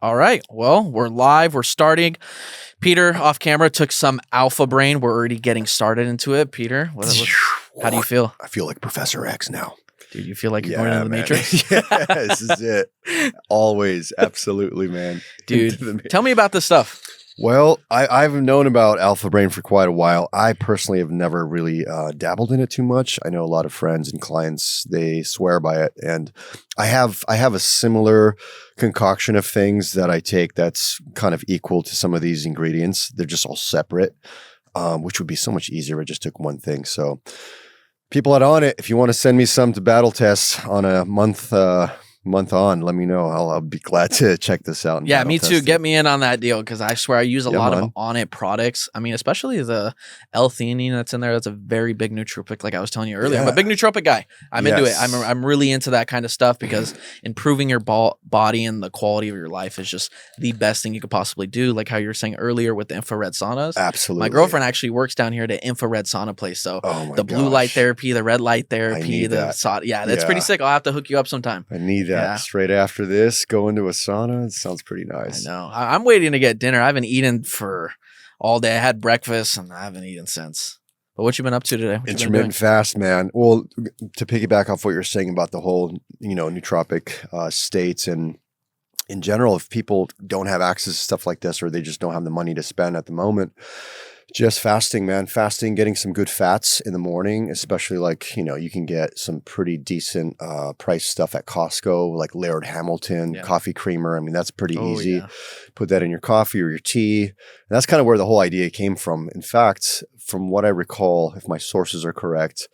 All right. Well, we're live. We're starting. Peter, off camera, took some alpha brain. We're already getting started into it. Peter, how do you feel? I feel like Professor X now. Dude, you feel like you're going into the man. Matrix? Yeah, this is it. Always. Absolutely, man. Dude, tell me about this stuff. Well, I've known about Alpha Brain for quite a while. I personally have never really dabbled in it too much. I know a lot of friends and clients, they swear by it. And I have a similar concoction of things that I take that's kind of equal to some of these ingredients. They're just all separate, which would be so much easier if I just took one thing. So people that on it, if you want to send me some to battle test on a month on, let me know. I'll be glad to check this out. Yeah, me too. Get me in on that deal because I swear I use a lot of on it products. I mean, especially the L-theanine that's in there. That's a very big nootropic, like I was telling you earlier. I'm a big nootropic guy. I'm into it. I'm really into that kind of stuff because improving your body and the quality of your life is just the best thing you could possibly do. Like how you were saying earlier with the infrared saunas. Absolutely. My girlfriend actually works down here at an infrared sauna place. So the blue light therapy, the red light therapy, the sauna. Yeah, that's pretty sick. I'll have to hook you up sometime. I need that. Yeah. Straight after this, go into a sauna. It sounds pretty nice. I know. I'm waiting to get dinner. I haven't eaten for all day. I had breakfast and I haven't eaten since. But what you been up to today? Intermittent fast, man. Well, to piggyback off what you're saying about the whole, nootropic states and in general, if people don't have access to stuff like this or they just don't have the money to spend at the moment, just fasting, man. Fasting, getting some good fats in the morning, especially you can get some pretty decent price stuff at Costco, like Laird Hamilton, coffee creamer. I mean, that's pretty easy. Yeah. Put that in your coffee or your tea. And that's kind of where the whole idea came from. In fact, from what I recall, if my sources are correct,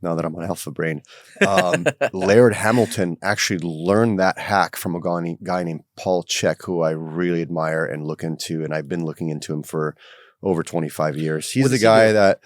now that I'm on Alpha Brain, Laird Hamilton actually learned that hack from a guy named Paul Chek, who I really admire and look into. And I've been looking into him for over 25 years. He's the guy that,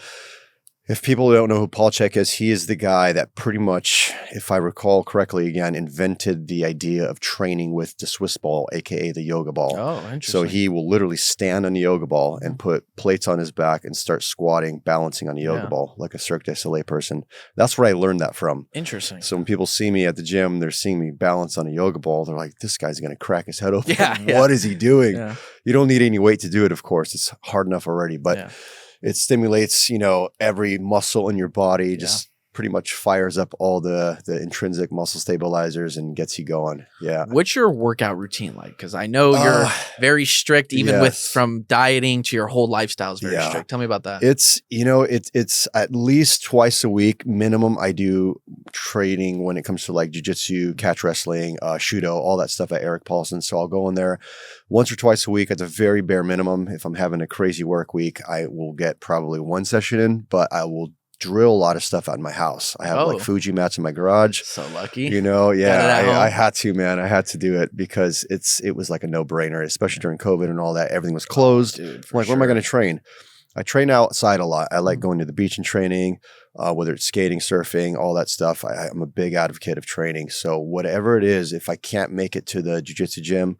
if people don't know who Paul Chek is, he is the guy that pretty much, if I recall correctly again, invented the idea of training with the Swiss ball, aka the yoga ball. Oh, interesting. So he will literally stand on the yoga ball and put plates on his back and start squatting, balancing on the yoga ball like a Cirque du Soleil person. That's where I learned that from. Interesting. So when people see me at the gym, they're seeing me balance on a yoga ball. They're like, this guy's going to crack his head open. What is he doing? Yeah. You don't need any weight to do it, of course. It's hard enough already, but it stimulates, every muscle in your body, just pretty much fires up all the intrinsic muscle stabilizers and gets you going. Yeah. What's your workout routine like? Because I know you're very strict, even with from dieting to your whole lifestyle is very strict. Tell me about that. It's, it's at least twice a week minimum. I do training when it comes to like jiu-jitsu, catch wrestling, judo, all that stuff at Eric Paulson. So I'll go in there once or twice a week at the very bare minimum. If I'm having a crazy work week, I will get probably one session in, but I will drill a lot of stuff out in my house. I have like Fuji mats in my garage. So lucky. I had to, man. I had to do it because it was like a no-brainer, especially during COVID and all that. Everything was closed. I'm like, where am I going to train? I train outside a lot. I like going to the beach and training, whether it's skating, surfing, all that stuff. I'm a big advocate of training. So whatever it is, if I can't make it to the jiu-jitsu gym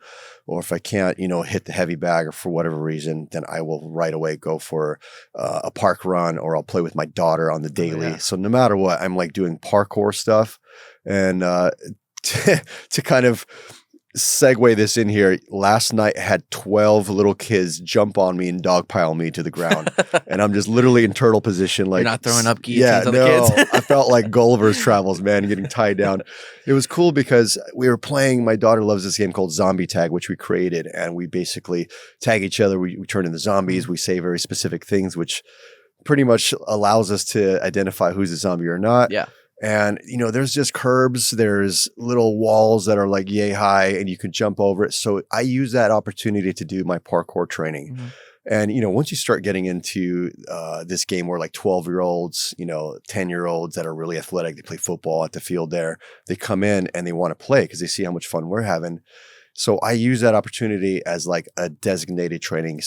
or if I can't, hit the heavy bag or for whatever reason, then I will right away go for a park run or I'll play with my daughter on the daily. So no matter what, I'm like doing parkour stuff. And to kind of segue this in here, last night I had 12 little kids jump on me and dogpile me to the ground. And I'm just literally in turtle position. Like, you're not throwing up guillotines on the kids. I felt like Gulliver's Travels, man, getting tied down. It was cool because we were playing, my daughter loves this game called Zombie Tag, which we created. And we basically tag each other. We turn into zombies. We say very specific things, which pretty much allows us to identify who's a zombie or not. Yeah. And, there's just curbs, there's little walls that are like yay high and you can jump over it. So I use that opportunity to do my parkour training. Mm-hmm. And, once you start getting into this game where like 12-year-olds, 10-year-olds that are really athletic, they play football at the field there, they come in and they want to play because they see how much fun we're having. So I use that opportunity as like a designated training,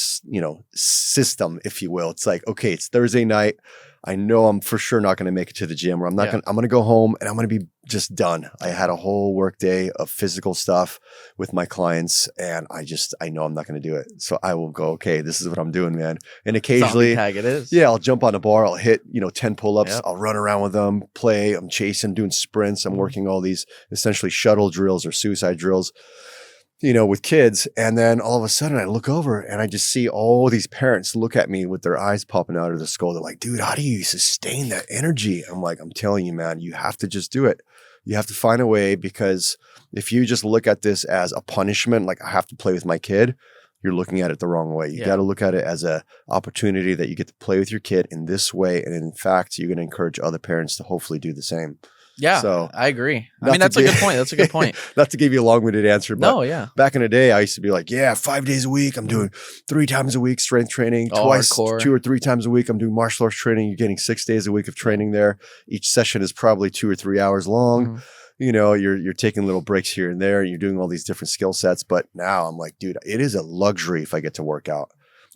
system, if you will. It's like, okay, it's Thursday night. I know I'm for sure not going to make it to the gym, or I'm going to go home and I'm going to be just done. I had a whole work day of physical stuff with my clients and I know I'm not going to do it. So I will go, okay, this is what I'm doing, man. And occasionally, tag it is. I'll jump on a bar. I'll hit, 10 pull-ups. Yep. I'll run around with them, play. I'm chasing, doing sprints. I'm working all these essentially shuttle drills or suicide drills. with kids. And then all of a sudden I look over and I just see all these parents look at me with their eyes popping out of the skull. They're like, dude, how do you sustain that energy? I'm like, I'm telling you, man, you have to just do it. You have to find a way, because if you just look at this as a punishment, like I have to play with my kid, you're looking at it the wrong way. You got to look at it as a opportunity that you get to play with your kid in this way. And in fact, you're going to encourage other parents to hopefully do the same. Yeah, so, I agree. I mean, that's a good point. That's a good point. Not to give you a long-winded answer, but no, back in the day, I used to be like, 5 days a week. I'm doing 3 times a week strength training, twice, hardcore. 2 or 3 times a week. I'm doing martial arts training. You're getting 6 days a week of training there. Each session is probably 2 or 3 hours long. You're taking little breaks here and there, and you're doing all these different skill sets. But now I'm like, dude, it is a luxury if I get to work out.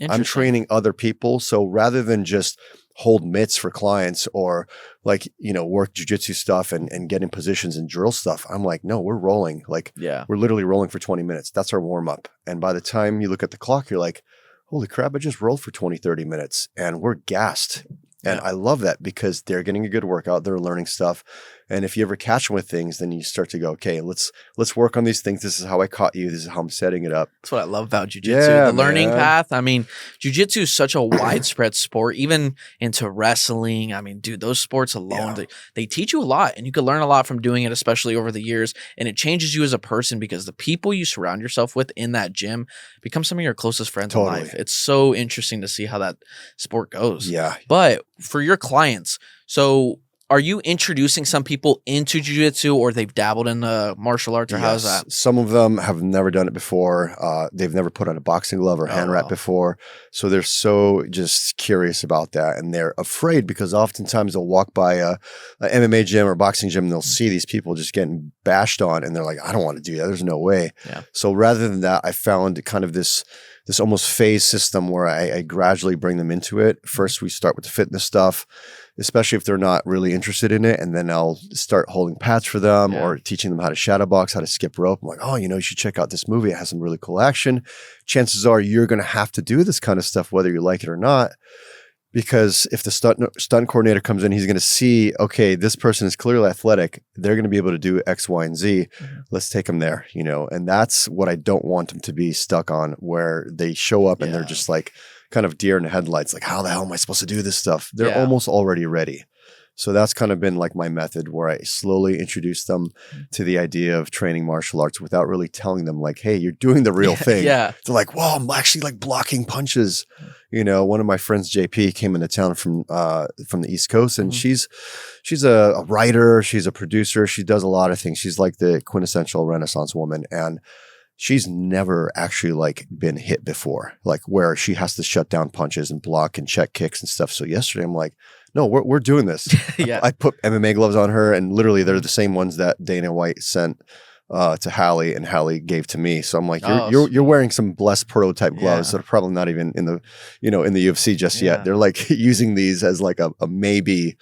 I'm training other people. So rather than just hold mitts for clients or work jujitsu stuff and get in positions and drill stuff, I'm like, no, we're rolling. We're literally rolling for 20 minutes. That's our warm up. And by the time you look at the clock, you're like, holy crap, I just rolled for 20, 30 minutes and we're gassed. And I love that, because they're getting a good workout. They're learning stuff. And if you ever catch them with things, then you start to go, okay, let's work on these things. This is how I caught you. This is how I'm setting it up. That's what I love about jiu-jitsu. The learning path. I mean, jiu-jitsu is such a widespread sport, even into wrestling. I mean, dude, those sports alone, they teach you a lot, and you can learn a lot from doing it, especially over the years. And it changes you as a person, because the people you surround yourself with in that gym become some of your closest friends in life. It's so interesting to see how that sport goes. Yeah. But for your clients, so are you introducing some people into jiu-jitsu, or they've dabbled in martial arts, or how's that? Some of them have never done it before. They've never put on a boxing glove or hand wrap before. So they're so just curious about that. And they're afraid, because oftentimes they'll walk by a MMA gym or boxing gym and they'll see these people just getting bashed on. And they're like, I don't want to do that. There's no way. Yeah. So rather than that, I found kind of this almost phase system where I gradually bring them into it. First, we start with the fitness stuff, especially if they're not really interested in it. And then I'll start holding pads for them or teaching them how to shadow box, how to skip rope. I'm like, oh, you should check out this movie. It has some really cool action. Chances are you're going to have to do this kind of stuff, whether you like it or not. Because if the stunt coordinator comes in, he's going to see, okay, this person is clearly athletic. They're going to be able to do X, Y, and Z. Let's take them there, And that's what I don't want them to be stuck on, where they show up and they're just like kind of deer in the headlights. Like, how the hell am I supposed to do this stuff? They're almost already ready. So that's kind of been like my method, where I slowly introduce them to the idea of training martial arts without really telling them like, hey, you're doing the real thing. They're like, well, I'm actually like blocking punches. One of my friends, JP, came into town from the East Coast, and she's a writer. She's a producer. She does a lot of things. She's like the quintessential Renaissance woman. And she's never actually like been hit before, like where she has to shut down punches and block and check kicks and stuff. So yesterday I'm like, no, we're doing this. I put MMA gloves on her, and literally they're the same ones that Dana White sent to Halle, and Halle gave to me. So I'm like, you're wearing some Bless prototype gloves that are probably not even in the in the UFC just yet. They're like using these as like a maybe.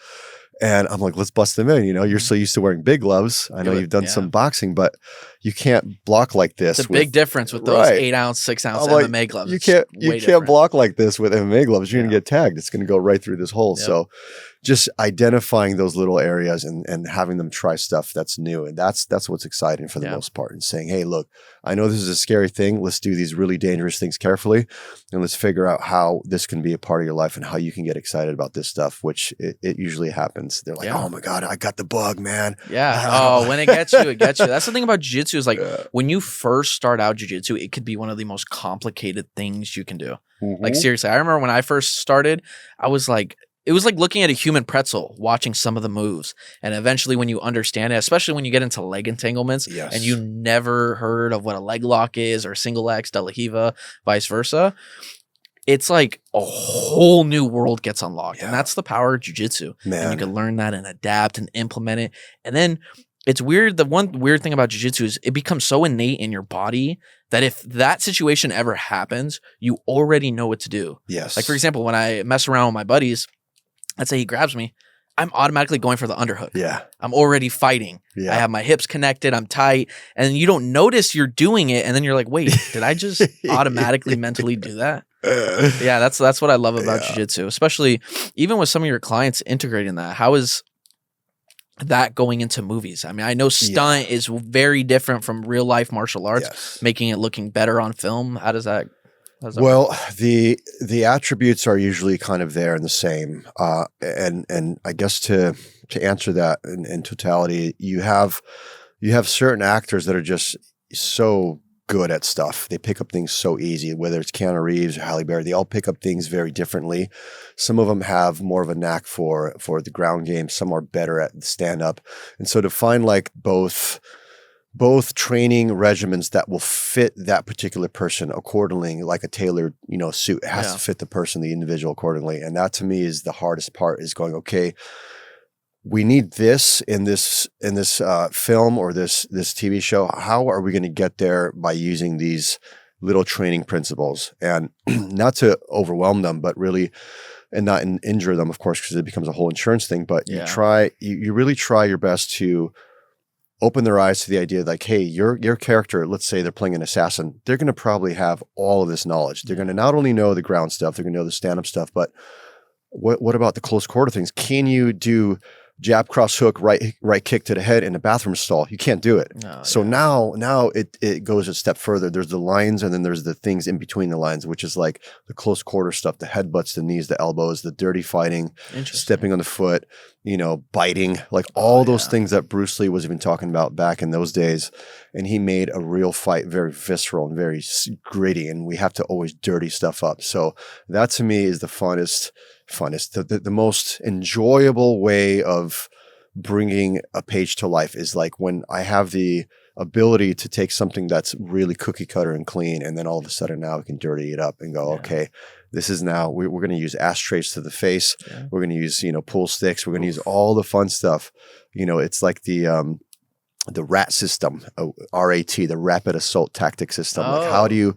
And I'm like, let's bust them in. You're so used to wearing big gloves. I know you've done some boxing, but you can't block like this. It's a big difference with those 8-ounce, 6-ounce MMA gloves. You can't block like this with MMA gloves. You're going to get tagged. It's going to go right through this hole. So just identifying those little areas and having them try stuff that's new. And that's what's exciting for the most part, and saying, hey, look, I know this is a scary thing. Let's do these really dangerous things carefully. And let's figure out how this can be a part of your life and how you can get excited about this stuff, which it usually happens. They're like, oh my God, I got the bug, man. Yeah. Oh, when it gets you, it gets you. That's the thing about jiu-jitsu is like when you first start out jiu-jitsu, it could be one of the most complicated things you can do. Like seriously, I remember when I first started, I was like, it was like looking at a human pretzel, watching some of the moves. And eventually when you understand it, especially when you get into leg entanglements and you never heard of what a leg lock is or single X, De La Riva, vice versa, it's like a whole new world gets unlocked. And that's the power of jiu-jitsu. And you can learn that and adapt and implement it. And then it's weird. The one weird thing about jiu-jitsu is it becomes so innate in your body that if that situation ever happens, you already know what to do. Yes. Like, for example, when I mess around with my buddies, let's say he grabs me, I'm automatically going for the underhook. Yeah. I'm already fighting. I have my hips connected. I'm tight. And you don't notice you're doing it. And then you're like, wait, did I just automatically mentally do that? Yeah, that's what I love about jiu-jitsu, especially even with some of your clients integrating that. How is that going into movies? I mean, I know stunt is very different from real life martial arts, making it looking better on film. How does that well, the attributes are usually kind of there and the same. And I guess to answer that in totality, you have certain actors that are just so good at stuff. They pick up things so easy, whether it's Keanu Reeves or Halle Berry. They all pick up things very differently. Some of them have more of a knack for the ground game. Some are better at stand up. And so to find like both training regimens that will fit that particular person accordingly, like a tailored, suit, it has to fit the person, the individual accordingly. And that to me is the hardest part, is going, okay, we need this in this film or this TV show. How are we going to get there by using these little training principles? And not to overwhelm them, but really, and not injure them, of course, because it becomes a whole insurance thing. But you really try your best to open their eyes to the idea like, hey, your character, let's say they're playing an assassin, they're going to probably have all of this knowledge. They're going to not only know the ground stuff, they're going to know the stand-up stuff, but what about the close quarter things? Can you do jab, cross, hook, right kick to the head in a bathroom stall? You can't do it. Now it goes a step further. There's the lines, and then there's the things in between the lines, which is like the close quarter stuff, the headbutts, the knees, the elbows, the dirty fighting, stepping on the foot, biting, like all those things that Bruce Lee was even talking about back in those days. And he made a real fight very visceral and very gritty, and we have to always dirty stuff up. So that to me is the funnest, the most enjoyable way of bringing a page to life, is like when I have the ability to take something that's really cookie cutter and clean, and then all of a sudden now we can dirty it up and go, okay, this is now, we're going to use ashtrays to the face. We're going to use, pool sticks. We're going to use all the fun stuff. It's like the RAT system, RAT, the rapid assault tactic system. Like how do you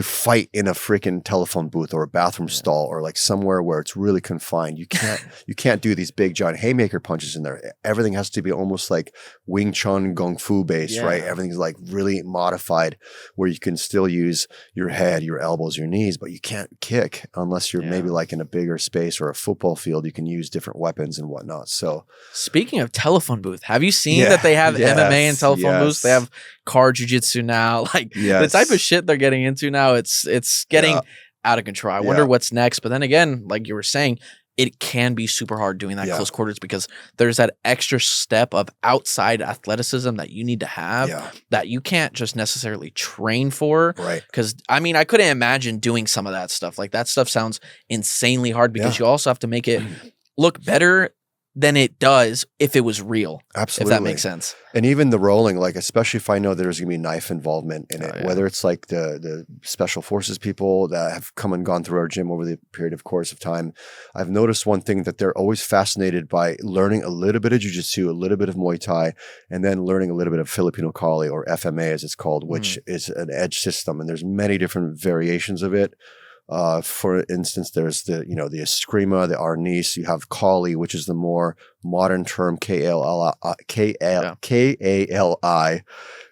fight in a freaking telephone booth or a bathroom stall, or like somewhere where it's really confined? You can't do these big giant haymaker punches in there. Everything has to be almost like Wing Chun Kung Fu based, right? Everything's like really modified, where you can still use your head, your elbows, your knees, but you can't kick unless you're maybe like in a bigger space or a football field. You can use different weapons and whatnot. So speaking of telephone booth, have you seen that they have MMA and telephone booths? They have car jiu-jitsu now. Like the type of shit they're getting into now, it's getting out of control. I wonder what's next. But then again, like you were saying, it can be super hard doing that close quarters, because there's that extra step of outside athleticism that you need to have that you can't just necessarily train for. Right. Because I mean, I couldn't imagine doing some of that stuff. Like that stuff sounds insanely hard, because you also have to make it look better than it does if it was real. Absolutely. If that makes sense. And even the rolling, like especially if I know there's going to be knife involvement in it, whether it's like the special forces people that have come and gone through our gym over the period of course of time, I've noticed one thing, that they're always fascinated by learning a little bit of jiu-jitsu, a little bit of Muay Thai, and then learning a little bit of Filipino Kali, or FMA as it's called, which is an edge system. And there's many different variations of it. For instance, there's the Eskrima, the Arnis. You have Kali, which is the more modern term, Kali,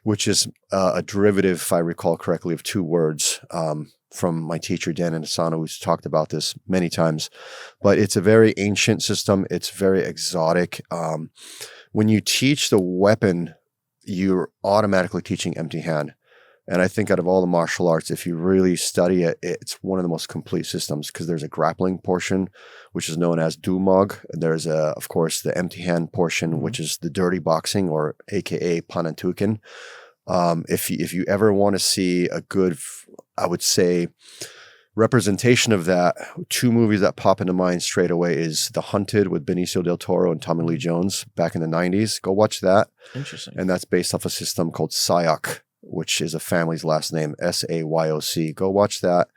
which is a derivative, if I recall correctly, of two words from my teacher, Dan Asano, who's talked about this many times. But it's a very ancient system. It's very exotic. When you teach the weapon, you're automatically teaching empty hand. And I think out of all the martial arts, if you really study it, it's one of the most complete systems, because there's a grappling portion, which is known as dumog. There's, of course, the empty hand portion, which is the dirty boxing, or AKA panantukan. If you ever want to see a good, I would say, representation of that, two movies that pop into mind straight away is The Hunted with Benicio del Toro and Tommy Lee Jones back in the 90s. Go watch that. Interesting. And that's based off a system called Sayok, which is a family's last name, Sayok. Go watch that.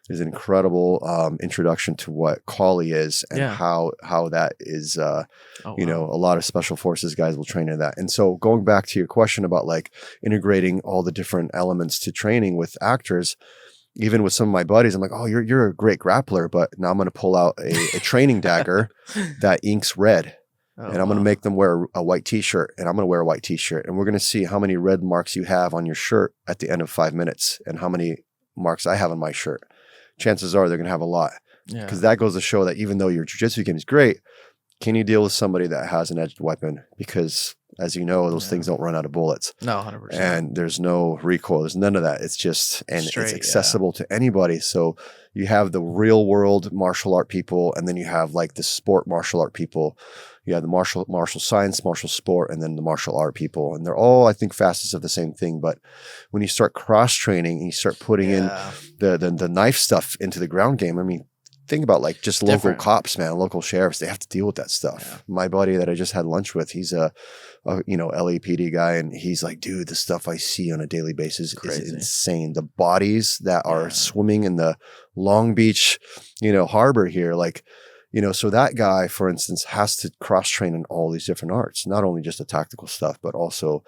It's an incredible introduction to what Kali is, and how that is, a lot of special forces guys will train in that. And so going back to your question about like integrating all the different elements to training with actors, even with some of my buddies, I'm like, oh, you're a great grappler, but now I'm going to pull out a training dagger that inks red. And I'm going to make them wear a white t-shirt, and I'm going to wear a white t-shirt. And we're going to see how many red marks you have on your shirt at the end of 5 minutes, and how many marks I have on my shirt. Chances are they're going to have a lot, because that goes to show that even though your jiu-jitsu game is great, can you deal with somebody that has an edged weapon? Because as you know, those things don't run out of bullets. No, 100%. And there's no recoil. There's none of that. It's just, and Straight, it's accessible to anybody. So you have the real world martial art people, and then you have like the sport martial art people. You have the martial science, martial sport, and then the martial art people. And they're all, I think, facets of the same thing. But when you start cross-training and you start putting in the knife stuff into the ground game, I mean, think about like just local cops, man, local sheriffs. They have to deal with that stuff. Yeah. My buddy that I just had lunch with, he's a LAPD guy, and he's like, dude, the stuff I see on a daily basis is insane. The bodies that are swimming in the Long Beach, harbor here, like, so that guy, for instance, has to cross-train in all these different arts, not only just the tactical stuff, but also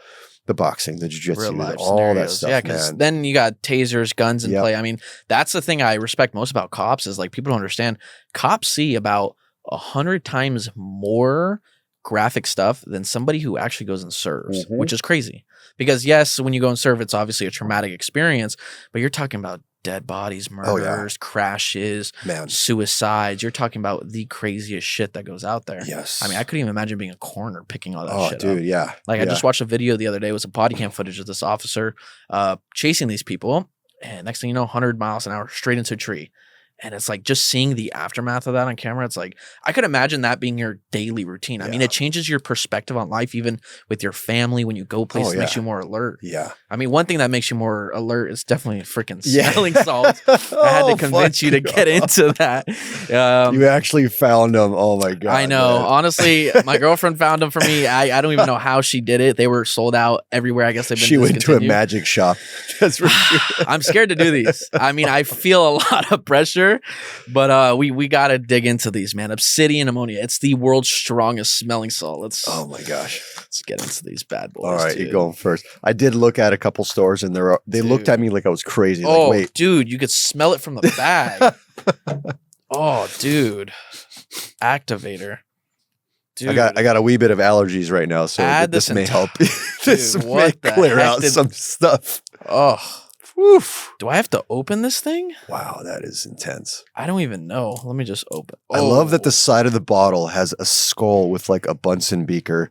the boxing, the jiu-jitsu, all scenarios. That stuff. Yeah, because then you got tasers, guns in play. I mean, that's the thing I respect most about cops is like people don't understand. Cops see about 100 times more graphic stuff than somebody who actually goes and serves, which is crazy. Because yes, when you go and serve, it's obviously a traumatic experience, but you're talking about dead bodies, murders, crashes, suicides. You're talking about the craziest shit that goes out there. Yes. I mean, I couldn't even imagine being a coroner picking all that shit up. Yeah. Like I just watched a video the other day. It was a body cam footage of this officer chasing these people. And next thing you know, 100 miles an hour straight into a tree. And it's like just seeing the aftermath of that on camera. It's like, I could imagine that being your daily routine. I mean, it changes your perspective on life, even with your family. When you go places, it makes you more alert. Yeah. I mean, one thing that makes you more alert is definitely freaking smelling salts. I had to convince you to get into that. You actually found them. Oh my God. I know. Man. Honestly, my girlfriend found them for me. I don't even know how she did it. They were sold out everywhere. I guess they've been She went to a magic shop. That's I'm scared to do these. I mean, I feel a lot of pressure. But we gotta dig into these, man. Obsidian ammonia. It's the world's strongest smelling salt. Oh my gosh. Let's get into these bad boys. All right, you're going first. I did look at a couple stores, and they looked at me like I was crazy. Oh, like, wait, dude, you could smell it from the bag. Oh, dude, activator. Dude. I got a wee bit of allergies right now, so this may help. This may clear out some stuff. Oh. Oof. Do I have to open this thing? Wow, that is intense. I don't even know. Let me just open. I love that the side of the bottle has a skull with like a Bunsen beaker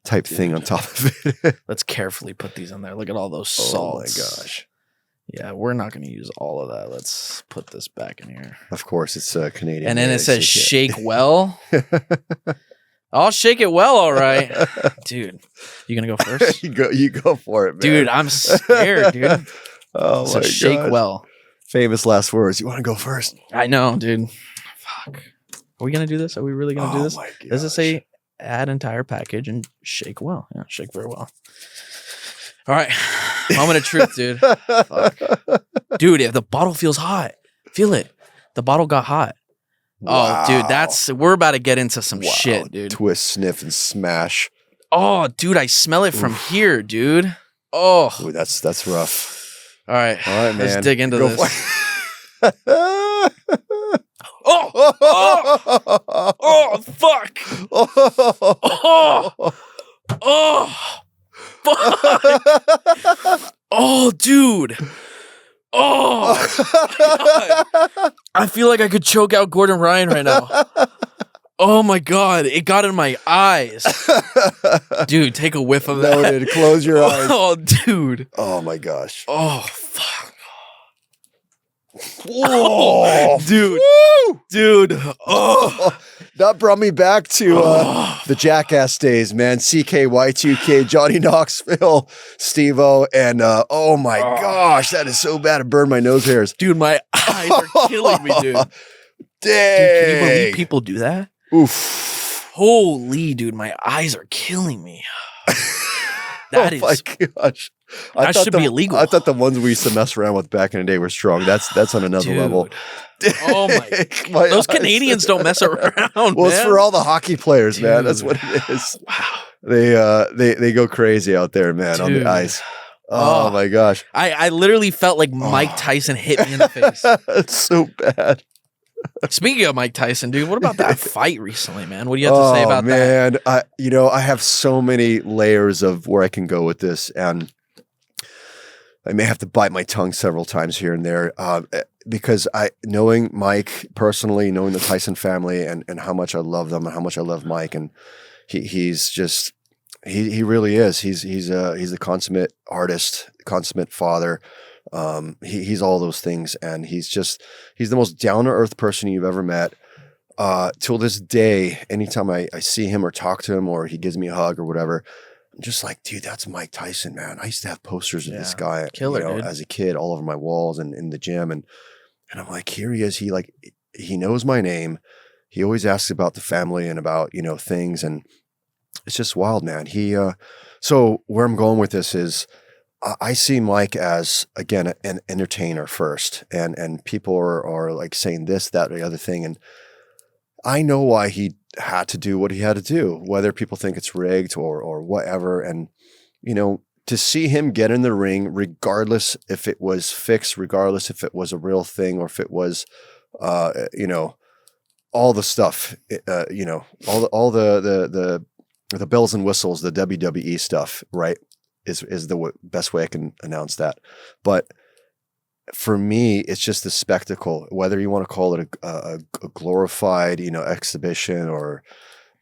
type thing on top of it. Let's carefully put these in there. Look at all those salts. Oh my gosh. Yeah, we're not going to use all of that. Let's put this back in here. Of course, it's Canadian. And then it says shake well. I'll shake it well, all right. Dude, you going to go first? You go for it, man. Dude, I'm scared, dude. Oh my god! Shake well. Famous last words. You want to go first? I know, dude. Fuck. Are we gonna do this? Are we really gonna do this? Does it say add entire package and shake well? Yeah, shake very well. All right. Moment of truth, dude. Fuck. Dude, if the bottle feels hot, feel it. The bottle got hot. Wow. Oh, dude, we're about to get into some shit, dude. Twist, sniff, and smash. Oh, dude, I smell it from here, dude. Oh, ooh, that's rough. All right, man. Let's dig into this. Oh, fuck. Fuck. Oh, dude. Oh, God. I feel like I could choke out Gordon Ryan right now. Oh my God, it got in my eyes. Dude, take a whiff of that. Noted. Close your eyes. Oh, dude. Oh my gosh. Oh, fuck. Oh, dude. Woo! Dude. Oh. That brought me back to the Jackass days, man. CKY2K, Johnny Knoxville, Steve-O, and oh my gosh, that is so bad. It burned my nose hairs. Dude, my eyes are killing me, dude. Dang. Dude, can you believe people do that? Oof. Holy, dude, my eyes are killing me. That is. Oh my gosh. That should be illegal. I thought the ones we used to mess around with back in the day were strong. That's on another level. Oh my those Canadians don't mess around. Well, man. It's for all the hockey players, man. That's what it is. Wow. They go crazy out there, man, on the ice. Oh my gosh. I literally felt like Mike Tyson hit me in the face. It's so bad. Speaking of Mike Tyson, dude, what about that fight recently, man? What do you have to say about that? Man, I have so many layers of where I can go with this, and I may have to bite my tongue several times here and there because knowing Mike personally, knowing the Tyson family and how much I love them and how much I love Mike, and he's just he really is. He's a consummate artist, consummate father. He's all those things, and he's the most down to earth person you've ever met. Till this day, anytime I see him or talk to him or he gives me a hug or whatever, I'm just like, dude, that's Mike Tyson, man. I used to have posters of this guy, killer, as a kid, all over my walls and in the gym, and I'm like, here he is. He knows my name. He always asks about the family and about things, and it's just wild, man. So where I'm going with this is, I see Mike as, again, an entertainer first, and people are like saying this, that, or the other thing, and I know why he had to do what he had to do, whether people think it's rigged or whatever. And, to see him get in the ring, regardless if it was fixed, regardless if it was a real thing or if it was, all the stuff, all the bells and whistles, the WWE stuff, right, is the best way I can announce that. But for me, it's just a spectacle, whether you want to call it a glorified, exhibition or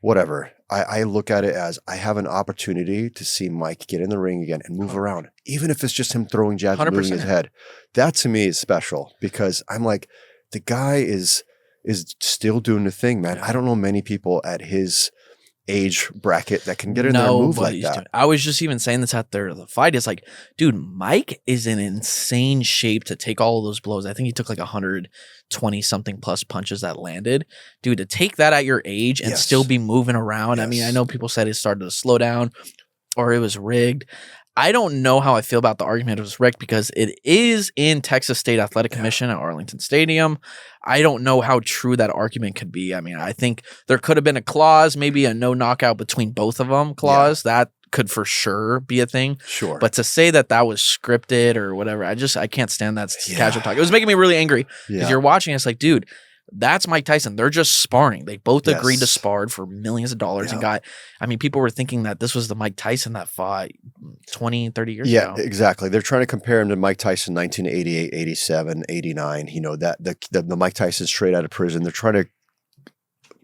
whatever. I look at it as I have an opportunity to see Mike get in the ring again and move around, even if it's just him throwing jabs and moving his head. That to me is special because I'm like, the guy is still doing the thing, man. I don't know many people at his age bracket that can get in there and move like that. I was just even saying this out there. The fight is like, dude, Mike is in insane shape to take all of those blows. I think he took like 120 something plus punches that landed. Dude, to take that at your age and still be moving around. I mean, I know people said it started to slow down or it was rigged. I don't know how I feel about the argument it was rigged because it is in Texas State Athletic Commission at Arlington Stadium. I don't know how true that argument could be. I mean, I think there could have been a clause, maybe a no knockout between both of them clause. That could for sure be a thing. Sure. But to say that was scripted or whatever, I can't stand that casual talk. It was making me really angry because you're watching. It's like, dude, that's Mike Tyson. They're just sparring. They both agreed to spar for millions of dollars and people were thinking that this was the Mike Tyson that fought 20, 30 years ago. Yeah, exactly. They're trying to compare him to Mike Tyson 1988, 87, 89, that the Mike Tyson straight out of prison. They're trying to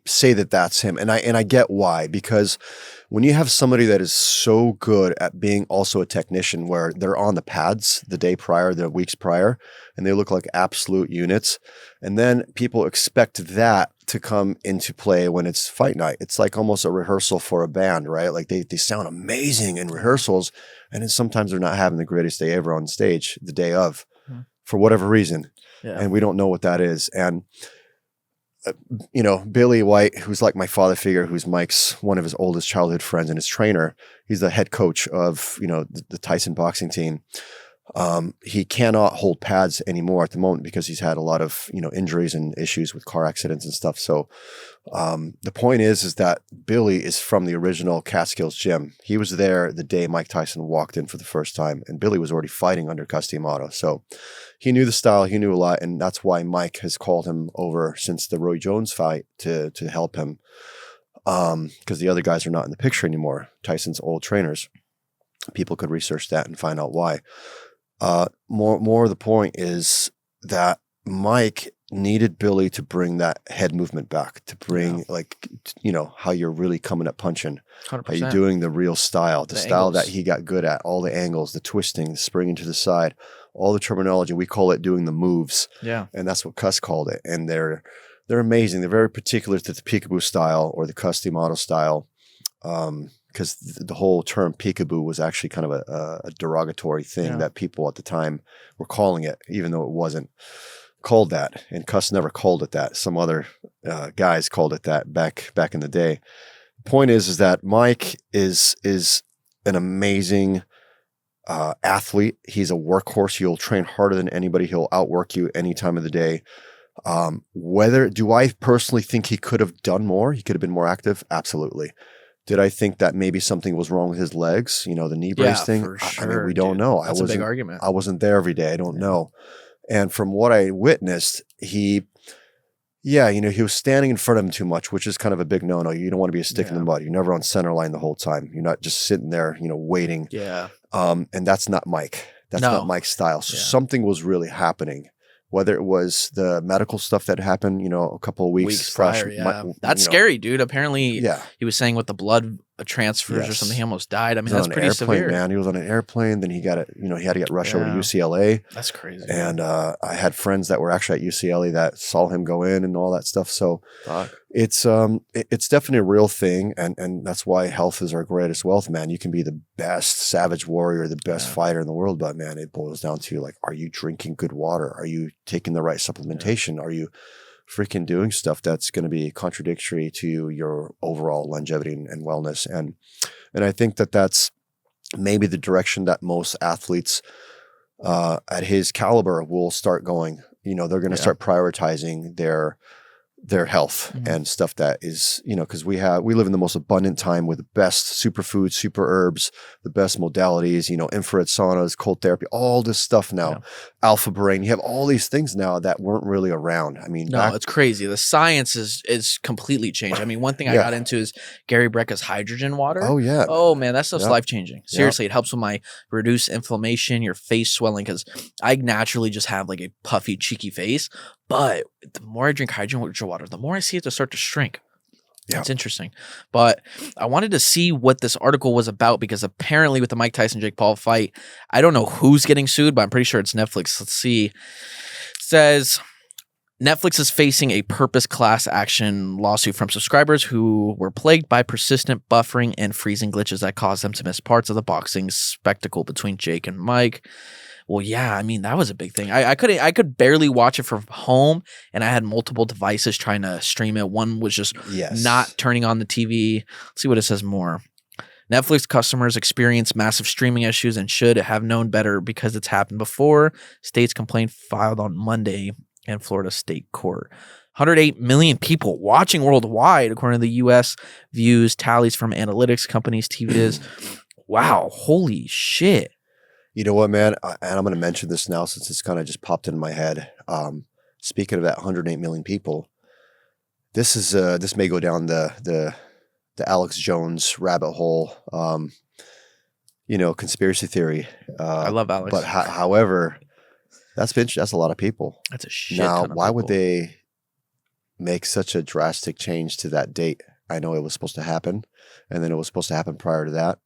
say that that's him. And I get why, because when you have somebody that is so good at being also a technician where they're on the pads the day prior, the weeks prior, and they look like absolute units, and then people expect that to come into play when it's fight night. It's like almost a rehearsal for a band, right? Like they sound amazing in rehearsals, and then sometimes they're not having the greatest day ever on stage the day of, for whatever reason. Yeah. And we don't know what that is. And Billy White, who's like my father figure, who's Mike's one of his oldest childhood friends and his trainer. He's the head coach of, the Tyson boxing team. He cannot hold pads anymore at the moment because he's had a lot of, injuries and issues with car accidents and stuff. So, the point is that Billy is from the original Catskills gym. He was there the day Mike Tyson walked in for the first time, and Billy was already fighting under Customato. So he knew the style, he knew a lot. And that's why Mike has called him over since the Roy Jones fight to help him. Because the other guys are not in the picture anymore. Tyson's old trainers. People could research that and find out why. More of the point is that Mike needed Billy to bring that head movement back, to bring how you're really coming at punching, 100%. How you're doing the real style, the style angles that he got good at, all the angles, the twisting, the springing to the side, all the terminology. We call it doing the moves. Yeah. And that's what Cuss called it. And they're amazing. They're very particular to the peekaboo style or the Customato style. Because the whole term peekaboo was actually kind of a derogatory thing that people at the time were calling it, even though it wasn't called that. And Cuss never called it that. Some other guys called it that back in the day. The point is that Mike is an amazing athlete. He's a workhorse. He'll train harder than anybody. He'll outwork you any time of the day. Do I personally think he could have done more? He could have been more active? Absolutely. Did I think that maybe something was wrong with his legs? The knee brace thing? For sure, I mean, we don't know. That's a big argument. I wasn't there every day. I don't know. And from what I witnessed, he was standing in front of him too much, which is kind of a big no-no. You don't want to be a stick in the mud. You're never on center line the whole time. You're not just sitting there, waiting. Yeah. And that's not Mike. That's not Mike's style. So something was really happening. Whether it was the medical stuff that happened, a couple of weeks prior, that's scary, dude. Apparently, he was saying with the blood transfers or something, he almost died. I mean, that's pretty severe. Man, he was on an airplane. Then he got it. He had to get rushed over to UCLA. That's crazy. And I had friends that were actually at UCLA that saw him go in and all that stuff. So it's definitely a real thing, and that's why health is our greatest wealth, man. You can be the best savage warrior, the best fighter in the world, but man, it boils down to like, are you drinking good water? Are you taking the right supplementation? Are you freaking doing stuff that's going to be contradictory to your overall longevity and wellness? And I think that's maybe the direction that most athletes at his caliber will start going. They're going to start prioritizing their health and stuff that is, because we live in the most abundant time with the best superfoods, super herbs, the best modalities, infrared saunas, cold therapy, all this stuff now, alpha brain. You have all these things now that weren't really around. I mean, it's crazy. The science is completely changed. I mean, one thing I got into is Gary Brecka's hydrogen water. Oh yeah. Oh man, that stuff's life changing. Seriously, it helps with my reduce inflammation, your face swelling, because I naturally just have like a puffy, cheeky face. But the more I drink hydrogen water, the more I see it to start to shrink. Yeah. It's interesting. But I wanted to see what this article was about, because apparently with the Mike Tyson-Jake Paul fight, I don't know who's getting sued, but I'm pretty sure it's Netflix. Let's see. It says Netflix is facing a purpose class action lawsuit from subscribers who were plagued by persistent buffering and freezing glitches that caused them to miss parts of the boxing spectacle between Jake and Mike. Well, yeah, I mean, that was a big thing. I could barely watch it from home, and I had multiple devices trying to stream it. One was just not turning on the TV. Let's see what it says more. Netflix customers experience massive streaming issues and should have known better because it's happened before. State's complaint filed on Monday in Florida State Court. 108 million people watching worldwide, according to the U.S. views tallies from analytics companies, TViz. Wow, holy shit. You know what, man? And I'm going to mention this now since it's kind of just popped in my head. Speaking of that 108 million people, this may go down the Alex Jones rabbit hole, conspiracy theory. I love Alex. But however, that's a lot of people. That's a shit Now, ton of why people. would they make such a drastic change to that date? I know it was supposed to happen, and then it was supposed to happen prior to that.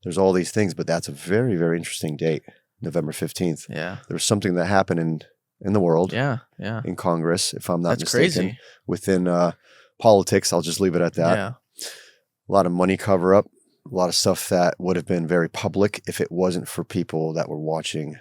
There's all these things, but that's a very, very interesting date, November 15th. Yeah. There was something that happened in the world. Yeah. In Congress, if I'm not That's mistaken. crazy. Within politics, I'll just leave it at that. Yeah. A lot of money cover up, a lot of stuff that would have been very public if it wasn't for people that were watching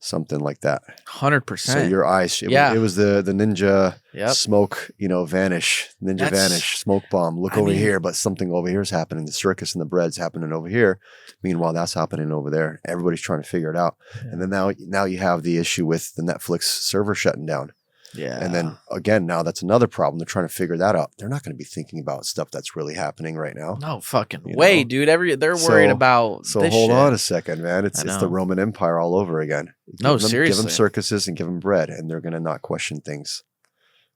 something like that. 100%. So your eyes, it was the ninja smoke, vanish, vanish, smoke bomb. Look over here, but something over here is happening. The circus and the bread's happening over here. Meanwhile, that's happening over there. Everybody's trying to figure it out. Yeah. And then now you have the issue with the Netflix server shutting down. Yeah. And then again, now that's another problem. They're trying to figure that out. They're not going to be thinking about stuff that's really happening right now. No fucking way, dude. They're worried about So this hold shit. on a second, man. It's the Roman Empire all over again. Seriously. Give them circuses and give them bread, and they're going to not question things.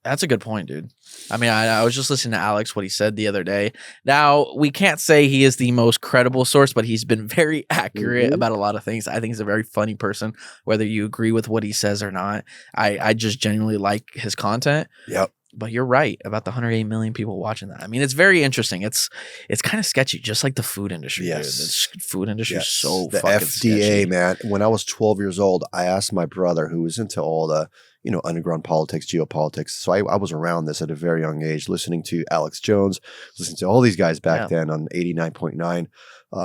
That's a good point, dude. I mean, I was just listening to Alex, what he said the other day. Now, we can't say he is the most credible source, but he's been very accurate about a lot of things. I think he's a very funny person, whether you agree with what he says or not. I just genuinely like his content. Yep. But you're right about the 108 million people watching that. I mean, it's very interesting. It's kind of sketchy, just like the food industry. Yes. Dude. The food industry is so the fucking FDA, sketchy. man. When I was 12 years old, I asked my brother, who was into all the underground politics, geopolitics. So I was around this at a very young age, listening to Alex Jones, listening to all these guys back then on 89.9.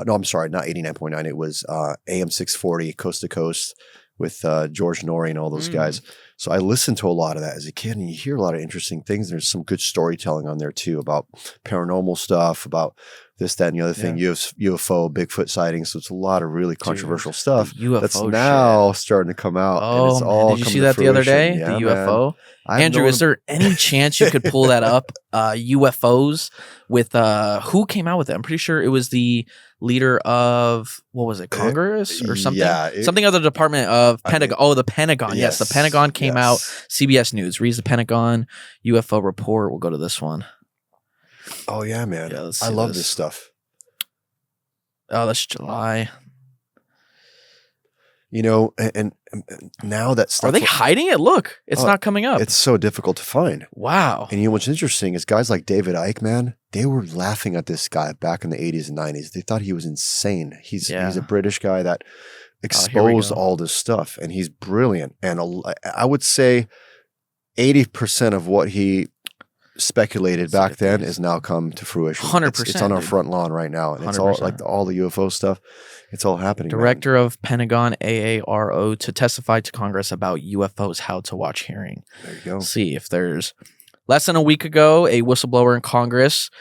No, I'm sorry, not 89.9. It was AM 640, Coast to Coast, with George Norrie and all those guys. So I listened to a lot of that as a kid, and you hear a lot of interesting things. There's some good storytelling on there too about paranormal stuff, about this, that, and the other thing, UFO, Bigfoot sightings. So it's a lot of really controversial stuff that's now starting to come out. Oh, and it's all did you see that the other day? Yeah, the UFO? Andrew, is there any chance you could pull that up? UFOs with who came out with it? I'm pretty sure it was the leader of, what was it, Congress or something? Yeah, something of the Department of Pentagon. Oh, the Pentagon. Yes, the Pentagon came out. CBS News reads the Pentagon UFO report. We'll go to this one. Oh, yeah, man. I love this stuff. Oh, that's July. and now that stuff. Are they hiding it? Look, it's not coming up. It's so difficult to find. Wow. And what's interesting is guys like David Icke, man, they were laughing at this guy back in the 80s and 90s. They thought he was insane. He's a British guy that exposed all this stuff, and he's brilliant. And I would say 80% of what he speculated back then is now come to fruition. 100%. It's on our front lawn right now, and 100%. It's all like all the UFO stuff. It's all happening. Director of Pentagon AARO to testify to Congress about UFOs how to watch hearing. There you go. See if there's less than a week ago, a whistleblower in Congress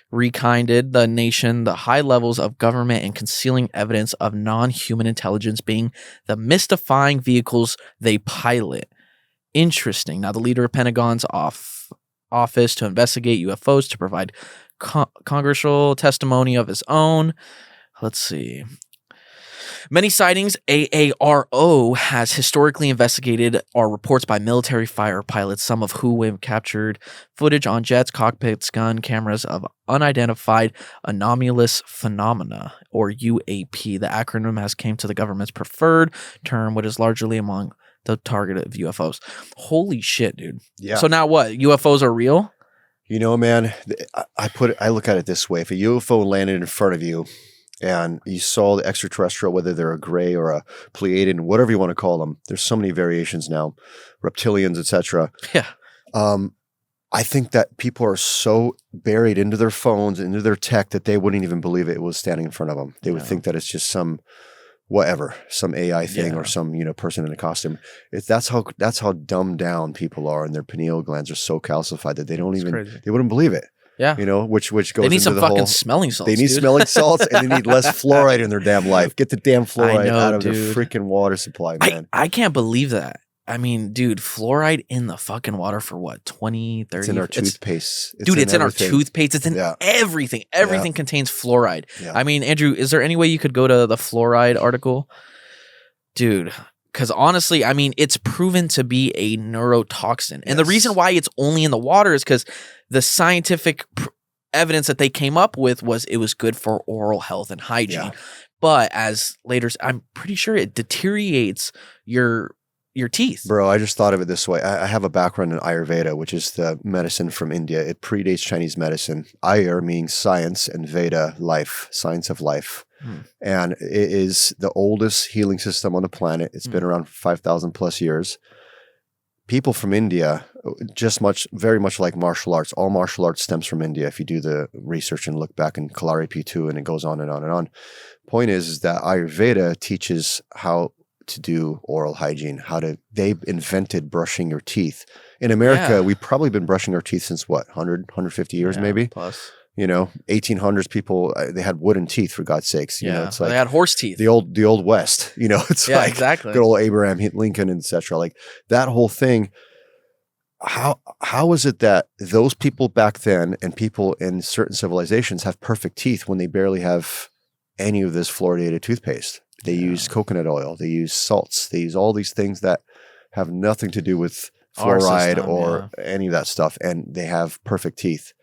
rekinded the nation the high levels of government and concealing evidence of non-human intelligence being the mystifying vehicles they pilot. Interesting. Now, the leader of Pentagon's office to investigate UFOs to provide congressional testimony of his own. Let's see. Many sightings AARO has historically investigated are reports by military fighter pilots, some of whom have captured footage on jets, cockpits, gun cameras of unidentified anomalous phenomena, or UAP. The acronym has came to the government's preferred term, which is largely among the target of UFOs. Holy shit, dude. Yeah. So now what? UFOs are real? Man, I look at it this way. If a UFO landed in front of you and you saw the extraterrestrial, whether they're a gray or a Pleiadian, whatever you want to call them, there's so many variations now, reptilians, etc. Yeah. I think that people are so buried into their phones, into their tech, that they wouldn't even believe it was standing in front of them. They would think that it's just some AI thing or some person in a costume. That's how dumbed down people are, and their pineal glands are so calcified that they wouldn't believe it. Yeah. Which goes they need into some the fucking whole, smelling salts. They need smelling salts, and they need less fluoride in their damn life. Get the damn fluoride out of their freaking water supply, man. I can't believe that. I mean, dude, fluoride in the fucking water for what, 20, 30? It's in our toothpaste. It's in our toothpaste. It's in everything. Everything contains fluoride. Yeah. I mean, Andrew, is there any way you could go to the fluoride article? Dude, because honestly, I mean, it's proven to be a neurotoxin. And the reason why it's only in the water is because the scientific evidence that they came up with was it was good for oral health and hygiene. Yeah. But as later, I'm pretty sure it deteriorates your teeth. Bro, I just thought of it this way. I have a background in Ayurveda, which is the medicine from India. It predates Chinese medicine. Ayur meaning science, and Veda, life, science of life. And it is the oldest healing system on the planet. It's been around for 5,000 plus years. People from India, very much like martial arts, all martial arts stems from India. If you do the research and look back in Kalari-P2, and it goes on and on and on. Point is that Ayurveda teaches how to do oral hygiene, they invented brushing your teeth. In America, we've probably been brushing our teeth since 150 years maybe? Plus. 1800s people, they had wooden teeth, for God's sakes. It's like they had horse teeth. The old West, it's like exactly. Good old Abraham Lincoln, etc. Like that whole thing. How is it that those people back then and people in certain civilizations have perfect teeth when they barely have any of this fluoridated toothpaste? They use coconut oil. They use salts. They use all these things that have nothing to do with fluoride or any of that stuff, and they have perfect teeth.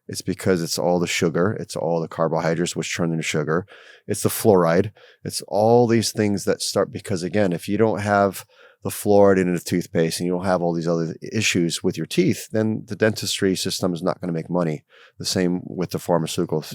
It's because it's all the sugar. It's all the carbohydrates which turn into sugar. It's the fluoride. It's all these things that start because, again, if you don't have the fluoride in the toothpaste and you don't have all these other issues with your teeth, then the dentistry system is not going to make money. The same with the pharmaceuticals.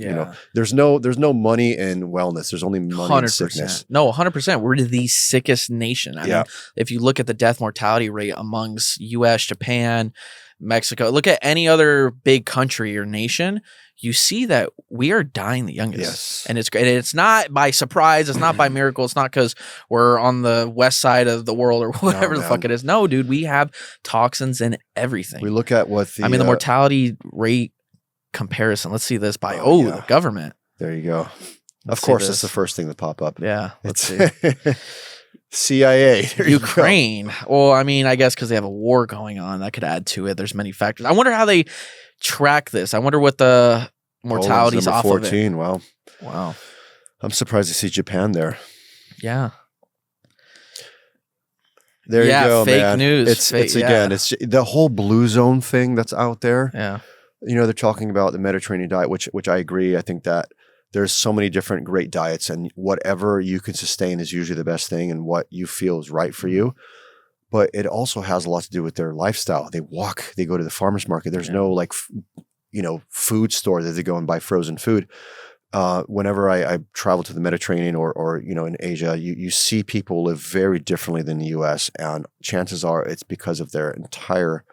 There's no money in wellness. There's only money 100%. In sickness. No, 100%. We're the sickest nation. I mean, if you look at the death mortality rate amongst U.S., Japan, Mexico, look at any other big country or nation, you see that we are dying the youngest. Yes. And it's great. And it's not by surprise. It's not by miracle. It's not because we're on the west side of the world or whatever the fuck it is. No, dude, we have toxins in everything. We look at what the mortality rate comparison. Let's see this by the government. There you go. Of course, that's the first thing that pop up. Yeah. Let's see. CIA. Ukraine. Well, I mean, I guess because they have a war going on, that could add to it. There's many factors. I wonder how they track this. I wonder what the mortality's off 14. Of it. Wow. I'm surprised to see Japan there. Yeah. There you go, fake man. News. It's again, it's the whole blue zone thing that's out there. Yeah. They're talking about the Mediterranean diet, which I agree. I think that there's so many different great diets, and whatever you can sustain is usually the best thing and what you feel is right for you. But it also has a lot to do with their lifestyle. They walk, they go to the farmer's market. There's no like, food store that they go and buy frozen food. Whenever I travel to the Mediterranean or in Asia, you see people live very differently than the US, and chances are it's because of their entire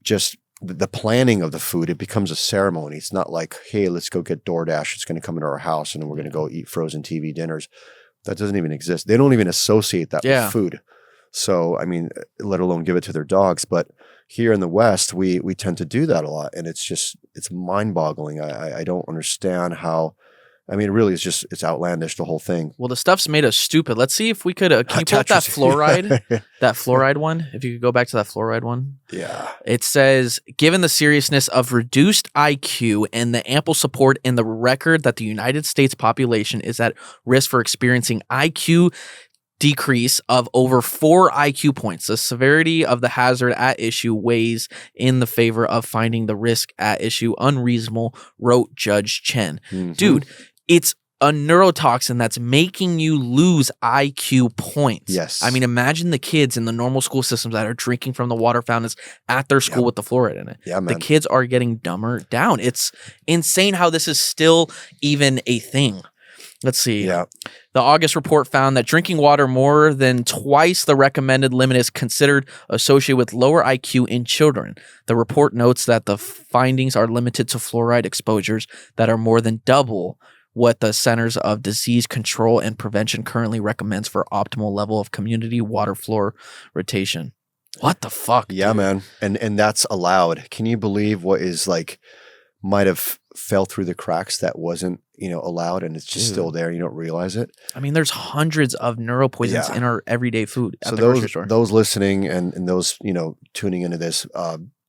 just the planning of the food. It becomes a ceremony. It's not like, hey, let's go get DoorDash. It's going to come into our house and we're going to go eat frozen TV dinners. That doesn't even exist. They don't even associate that with food. So, I mean, let alone give it to their dogs. But here in the West, we tend to do that a lot. And it's mind boggling. I don't understand how. I mean, it really is just, it's outlandish, the whole thing. Well, the stuff's made us stupid. Let's see if we could, can you pull up that fluoride, that fluoride one? If you could go back to that fluoride one. Yeah. It says, given the seriousness of reduced IQ and the ample support in the record that the United States population is at risk for experiencing IQ decrease of over 4 IQ points, the severity of the hazard at issue weighs in the favor of finding the risk at issue unreasonable, wrote Judge Chen. Mm-hmm. Dude, it's a neurotoxin that's making you lose IQ points. Yes. I mean, imagine the kids in the normal school systems that are drinking from the water fountains at their school with the fluoride in it. Yeah, man. The kids are getting dumber down. It's insane how this is still even a thing. Let's see. Yeah. The August report found that drinking water more than twice the recommended limit is considered associated with lower IQ in children. The report notes that the findings are limited to fluoride exposures that are more than double what the Centers of Disease Control and Prevention currently recommends for optimal level of community water fluoridation. What the fuck? Yeah, dude? Man. And that's allowed. Can you believe what is like might have fell through the cracks that wasn't, allowed, and it's just still there. You don't realize it. I mean, there's hundreds of neuropoisons in our everyday food at the grocery store. Those listening and those, tuning into this,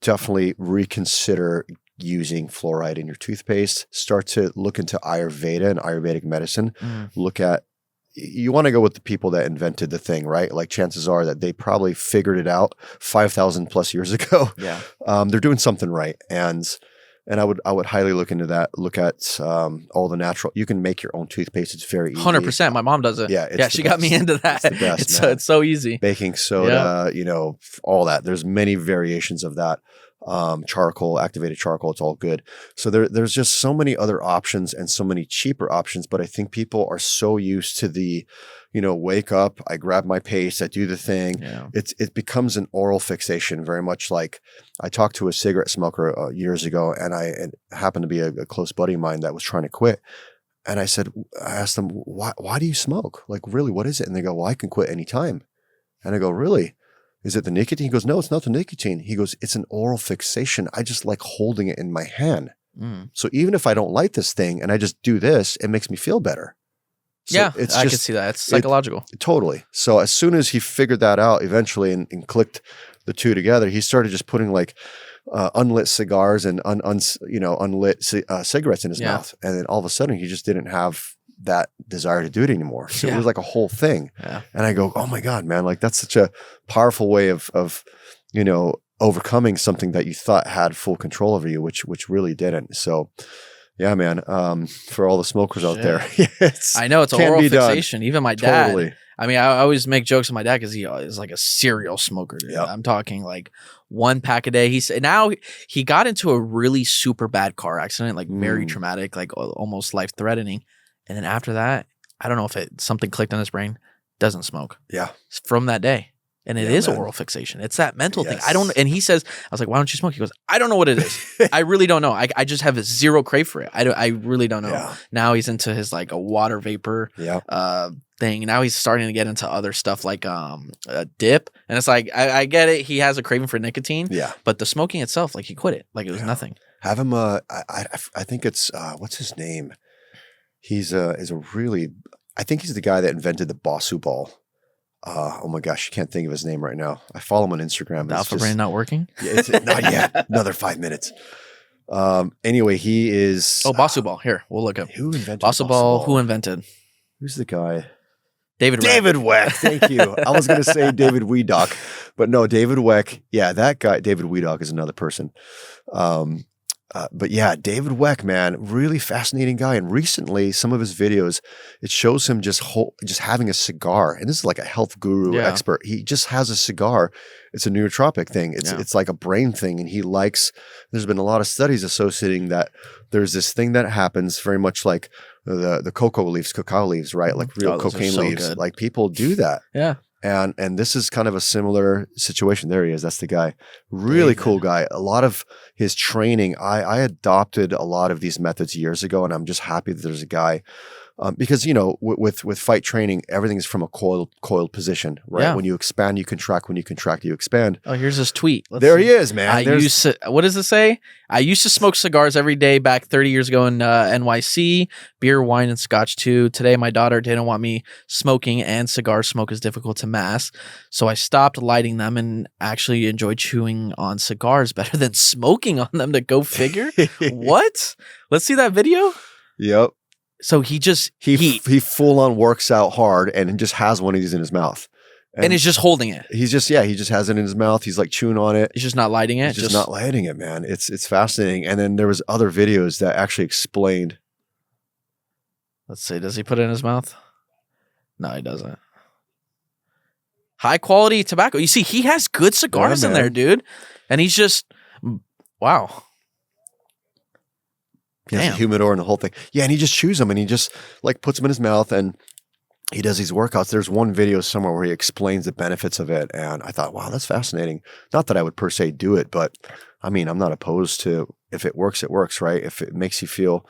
definitely reconsider using fluoride in your toothpaste. Start to look into Ayurveda and Ayurvedic medicine. Look at, you want to go with the people that invented the thing, right? Like chances are that they probably figured it out 5,000 plus years ago. Yeah. They're doing something right. And I would highly look into that. Look at all the natural. You can make your own toothpaste. It's very easy. 100%. My mom does it. Yeah, she got me into that. It's the best, it's so easy. Baking soda, all that. There's many variations of that. Charcoal, activated charcoal. It's all good. So there's just so many other options and so many cheaper options. But I think people are so used to the, wake up, I grab my paste, I do the thing. Yeah. It becomes an oral fixation, very much like I talked to a cigarette smoker years ago, and it happened to be a close buddy of mine that was trying to quit. And I asked them, why do you smoke? Like, really, what is it? And they go, well, I can quit anytime. And I go, really? Is it the nicotine? He goes, no, it's not the nicotine. He goes, it's an oral fixation. I just like holding it in my hand. So even if I don't like this thing and I just do this, it makes me feel better. So I can see that. It's psychological. Totally. So as soon as he figured that out eventually and clicked the two together, he started just putting like unlit cigars and unlit cigarettes in his mouth. And then all of a sudden he just didn't have that desire to do it anymore. So it was like a whole thing. Yeah. And I go, oh my God, man, like that's such a powerful way of overcoming something that you thought had full control over you, which really didn't. So yeah, man. For all the smokers out there, I know it's a oral fixation. Done. Even my dad. Totally. I mean, I always make jokes with my dad because he is like a serial smoker. Yep. I'm talking like 1 pack a day. Now he got into a really super bad car accident, like very traumatic, like almost life threatening. And then after that, I don't know if something clicked in his brain. Doesn't smoke. Yeah. From that day. And it is oral fixation. It's that mental thing. And he says, I was like, why don't you smoke? He goes, I don't know what it is. I really don't know. I just have a zero crave for it. I really don't know. Yeah. Now he's into his like a water vapor thing. Now he's starting to get into other stuff like a dip. And it's like, I get it. He has a craving for nicotine. Yeah. But the smoking itself, like he quit it. Like it was nothing. Have him, I think it's, what's his name? He's I think he's the guy that invented the Bosu ball. Oh my gosh, I can't think of his name right now. I follow him on Instagram. The alpha brain not working? Yeah, it's not yet. Another 5 minutes. Anyway, he is. Oh, Bosu ball. Here, we'll look up. Who invented Bosu ball? Who invented? Who's the guy? David Weck. Thank you. I was going to say David Weedock, but no, David Weck. Yeah, that guy, David Weedock, is another person. But yeah, David Weck, man, really fascinating guy. And recently, some of his videos, it shows him just having a cigar. And this is like a health guru expert. He just has a cigar. It's a nootropic thing. It's like a brain thing. And he likes, there's been a lot of studies associating that there's this thing that happens very much like the cacao leaves, right? Like real cocaine leaves. Good. Like people do that. Yeah. And this is kind of a similar situation. There he is. That's the guy. Really cool guy. A lot of his training, I adopted a lot of these methods years ago, and I'm just happy that there's a guy. Because, with fight training, everything is from a coiled position, right? Yeah. When you expand, you contract. When you contract, you expand. Oh, here's his tweet. He is, man. What does it say? I used to smoke cigars every day back 30 years ago in NYC, beer, wine, and scotch too. Today, my daughter didn't want me smoking, and cigar smoke is difficult to mask. So I stopped lighting them and actually enjoy chewing on cigars better than smoking on them, to go figure. What? Let's see that video. Yep. So he full on works out hard and just has one of these in his mouth. And he's just holding it. He just has it in his mouth. He's like chewing on it. He's just not lighting it. He's just not lighting it, man. It's fascinating. And then there was other videos that actually explained. Let's see. Does he put it in his mouth? No, he doesn't. High quality tobacco. You see, he has good cigars in there, dude. And he's just, wow. He has a humidor and the whole thing. Yeah, and he just chews them and he just like puts them in his mouth and he does these workouts. There's one video somewhere where he explains the benefits of it. And I thought, wow, that's fascinating. Not that I would per se do it, but I mean, I'm not opposed to, if it works, right? If it makes you feel,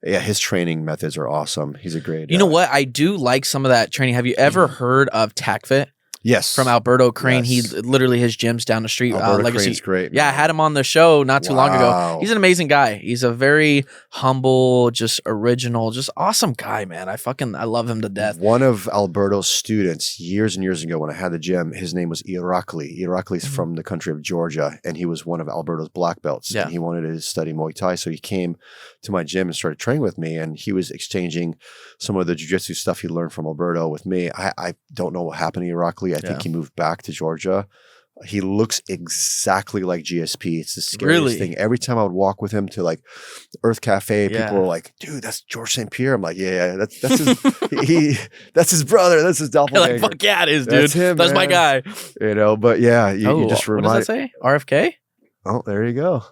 his training methods are awesome. He's a great. You know what? I do like some of that training. Have you ever heard of TACFit? Yes. From Alberto Crane. Yes. He literally, his gym's down the street. Alberto Crane's great. Yeah, I had him on the show not too long ago. He's an amazing guy. He's a very humble, just original, just awesome guy, man. I love him to death. One of Alberto's students years and years ago when I had the gym, his name was Irakli. Irakli's from the country of Georgia, and he was one of Alberto's black belts. Yeah. And he wanted to study Muay Thai, so he came to my gym and started training with me, and he was exchanging some of the jiu-jitsu stuff he learned from Alberto with me. I don't know what happened to Irakli. I think he moved back to Georgia. He looks exactly like GSP. It's the scariest thing. Every time I would walk with him to like Earth Cafe, people were like, dude, that's George St. Pierre. I'm like, yeah, that's his that's his brother. That's his doppelganger. Like, fuck yeah, it is, dude. That's him. That's my guy. But yeah, you just remind. What does that say? RFK? Oh, there you go.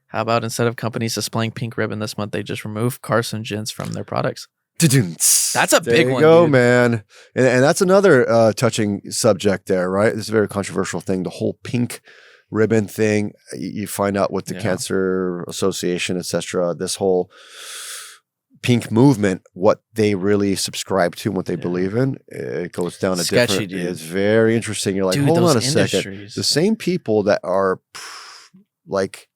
How about instead of companies displaying pink ribbon this month, they just remove carcinogens from their products? That's a big one. There you go, man. And that's another touching subject there, right? This is a very controversial thing. The whole pink ribbon thing. You find out with the Cancer Association, etc. This whole pink movement, what they really subscribe to and what they believe in, it goes down a different. Dude. It's very interesting. You're like, hold on a second. The same people that are like,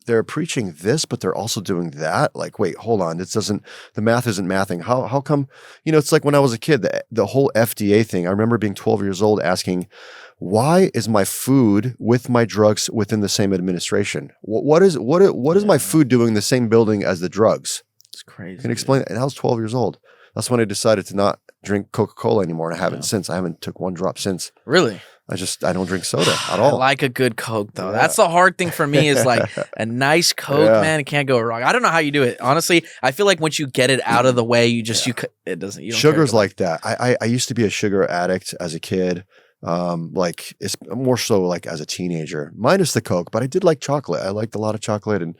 they're preaching this, but they're also doing that. Like, wait, hold on. The math isn't mathing. How come, it's like when I was a kid, the whole FDA thing. I remember being 12 years old asking, why is my food with my drugs within the same administration? What is my food doing in the same building as the drugs? It's crazy. Can you explain that? And I was 12 years old. That's when I decided to not drink Coca-Cola anymore. And I haven't since. I haven't took one drop since. Really? I don't drink soda at all. I like a good Coke though. Yeah. That's the hard thing for me is like a nice Coke, man. It can't go wrong. I don't know how you do it. Honestly, I feel like once you get it out of the way, it doesn't. You don't Sugar's like that. I used to be a sugar addict as a kid. Like it's more so like as a teenager, minus the Coke, but I did like chocolate. I liked a lot of chocolate. And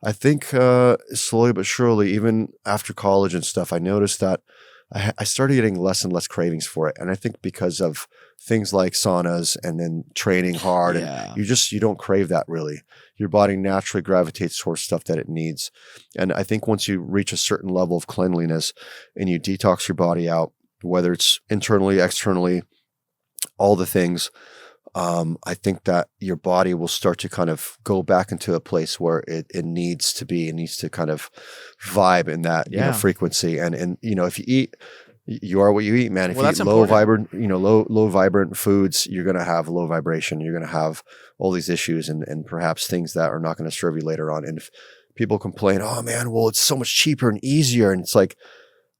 I think slowly but surely, even after college and stuff, I noticed that I started getting less and less cravings for it. And I think because of things like saunas and then training hard, and you don't crave that really. Your body naturally gravitates towards stuff that it needs. And I think once you reach a certain level of cleanliness and you detox your body out, whether it's internally, externally, all the things, I think that your body will start to kind of go back into a place where it needs to be. It needs to kind of vibe in that frequency. And if you eat, you are what you eat, man. If you eat low vibrant foods, you're going to have low vibration. You're going to have all these issues and perhaps things that are not going to serve you later on. And if people complain, oh man, well, it's so much cheaper and easier. And it's like,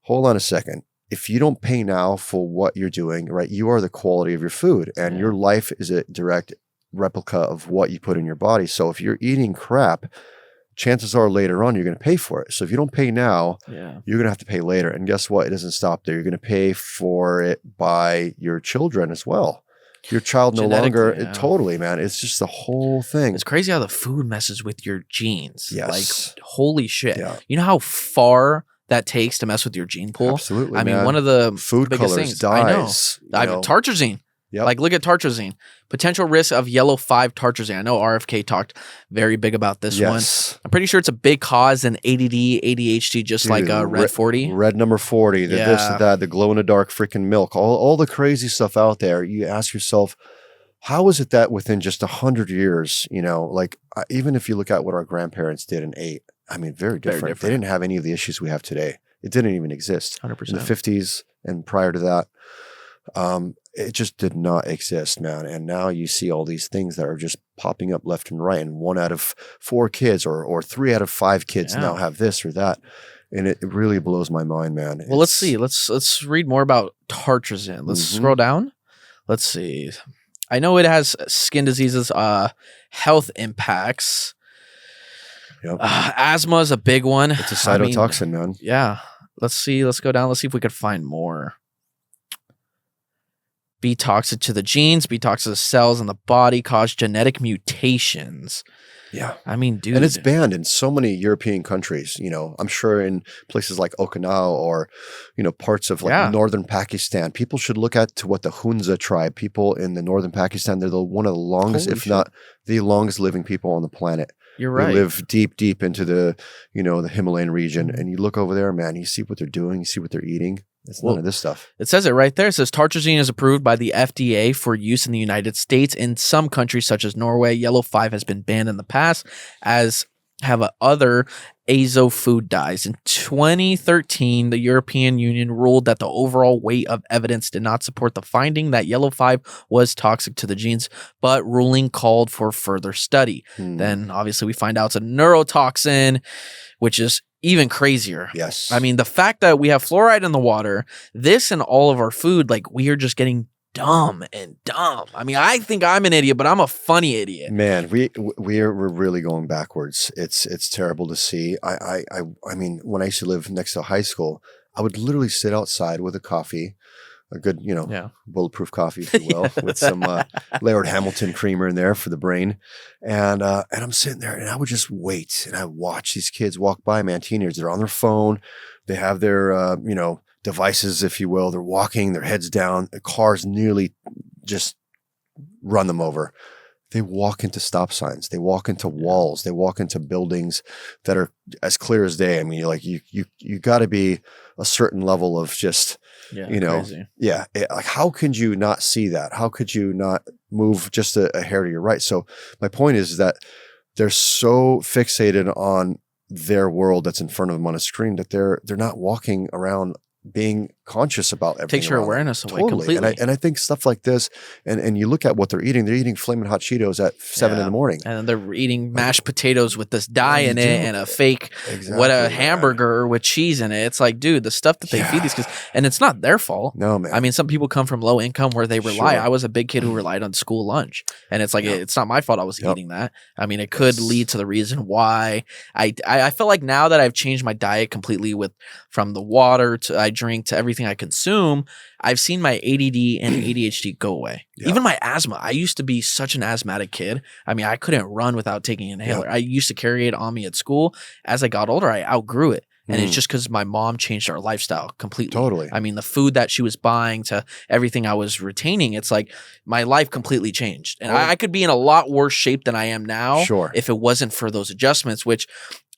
hold on a second. If you don't pay now for what you're doing, right, you are the quality of your food, and your life is a direct replica of what you put in your body. So if you're eating crap, chances are later on you're going to pay for it. So if you don't pay now, Yeah. you're going to have to pay later. And guess what? It doesn't stop there. You're going to pay for it by your children as well. Your child no longer, totally, man. It's just the whole thing. It's crazy how the food messes with your genes. Yes. Like, holy shit. Yeah. You know how far that takes to mess with your gene pool? Absolutely, I mean, man. one of the food biggest colors, things. dyes. I know. Tartrazine. Yep. Like, look at tartrazine. Potential risk of yellow 5 tartrazine. I know RFK talked very big about this one. I'm pretty sure it's a big cause in ADD, ADHD, just like red 40. Red number 40, the this, the that, the glow in the dark freaking milk, all the crazy stuff out there. You ask yourself, how is it that within just 100 years, like even if you look at what our grandparents did and ate, I mean, very different. They didn't have any of the issues we have today. It didn't even exist. 100%. In the 50s and prior to that. It just did not exist, man. And now you see all these things that are just popping up left and right. And 1 out of 4 kids or 3 out of 5 kids now have this or that. And it really blows my mind, man. Well, let's see. Let's read more about tartrazine. Let's scroll down. Let's see. I know it has skin diseases, health impacts. Yep. Asthma is a big one. It's a cytotoxin, man. Yeah. Let's see. Let's go down. Let's see if we could find more. Be toxic to the genes, be toxic to the cells in the body, cause genetic mutations. Yeah. I mean, dude. And it's banned in so many European countries, I'm sure in places like Okinawa or, parts of like northern Pakistan. People should look at to what the Hunza tribe, people in the northern Pakistan, they're one of the longest, not the longest living people on the planet. You're right. They live deep, deep into the, the Himalayan region. And you look over there, man, you see what they're doing, you see what they're eating. It's none of this stuff. It says it right there. It says tartrazine is approved by the FDA for use in the United States. In some countries, such as Norway, yellow 5 has been banned in the past, as have other azo food dyes. In 2013, the European Union ruled that the overall weight of evidence did not support the finding that yellow 5 was toxic to the genes, but ruling called for further study. Then obviously we find out it's a neurotoxin, which is even crazier. Yes. I mean, the fact that we have fluoride in the water, this and all of our food, like we are just getting dumb and dumb. I mean, I think I'm an idiot, but I'm a funny idiot. Man, we're really going backwards. It's terrible to see. I mean, when I used to live next to a high school, I would literally sit outside with a coffee, a good, bulletproof coffee, if you will, with some Laird Hamilton creamer in there for the brain. And I'm sitting there and I would just wait and I watch these kids walk by, man, teenagers. They're on their phone. They have their, devices, if you will. They're walking, their heads down. The cars nearly just run them over. They walk into stop signs. They walk into walls. They walk into buildings that are as clear as day. I mean, you're like, you got to be a certain level of just, crazy. Like, how could you not see that? How could you not move just a hair to your right? So my point is that they're so fixated on their world that's in front of them on a screen that they're not walking around being conscious about everything. Takes your awareness away completely. And I think stuff like this, and you look at what they're eating flaming hot Cheetos at 7 in the morning. And they're eating mashed potatoes with this dye in it and a fake, hamburger with cheese in it. It's like, dude, the stuff that they feed these kids, and it's not their fault. No, man. I mean, some people come from low income where they rely. I was a big kid who relied on school lunch, and it's like, it's not my fault I was eating that. I mean, it could lead to the reason why I feel like now that I've changed my diet completely from the water to I drink to everything I consume, I've seen my ADD and ADHD go away. Even my asthma. I used to be such an asthmatic kid. I mean, I couldn't run without taking an inhaler. I used to carry it on me at school. As I got older, I outgrew it. And it's just because my mom changed our lifestyle completely. Totally. I mean, the food that she was buying to everything I was retaining, it's like my life completely changed. And I could be in a lot worse shape than I am now if it wasn't for those adjustments, which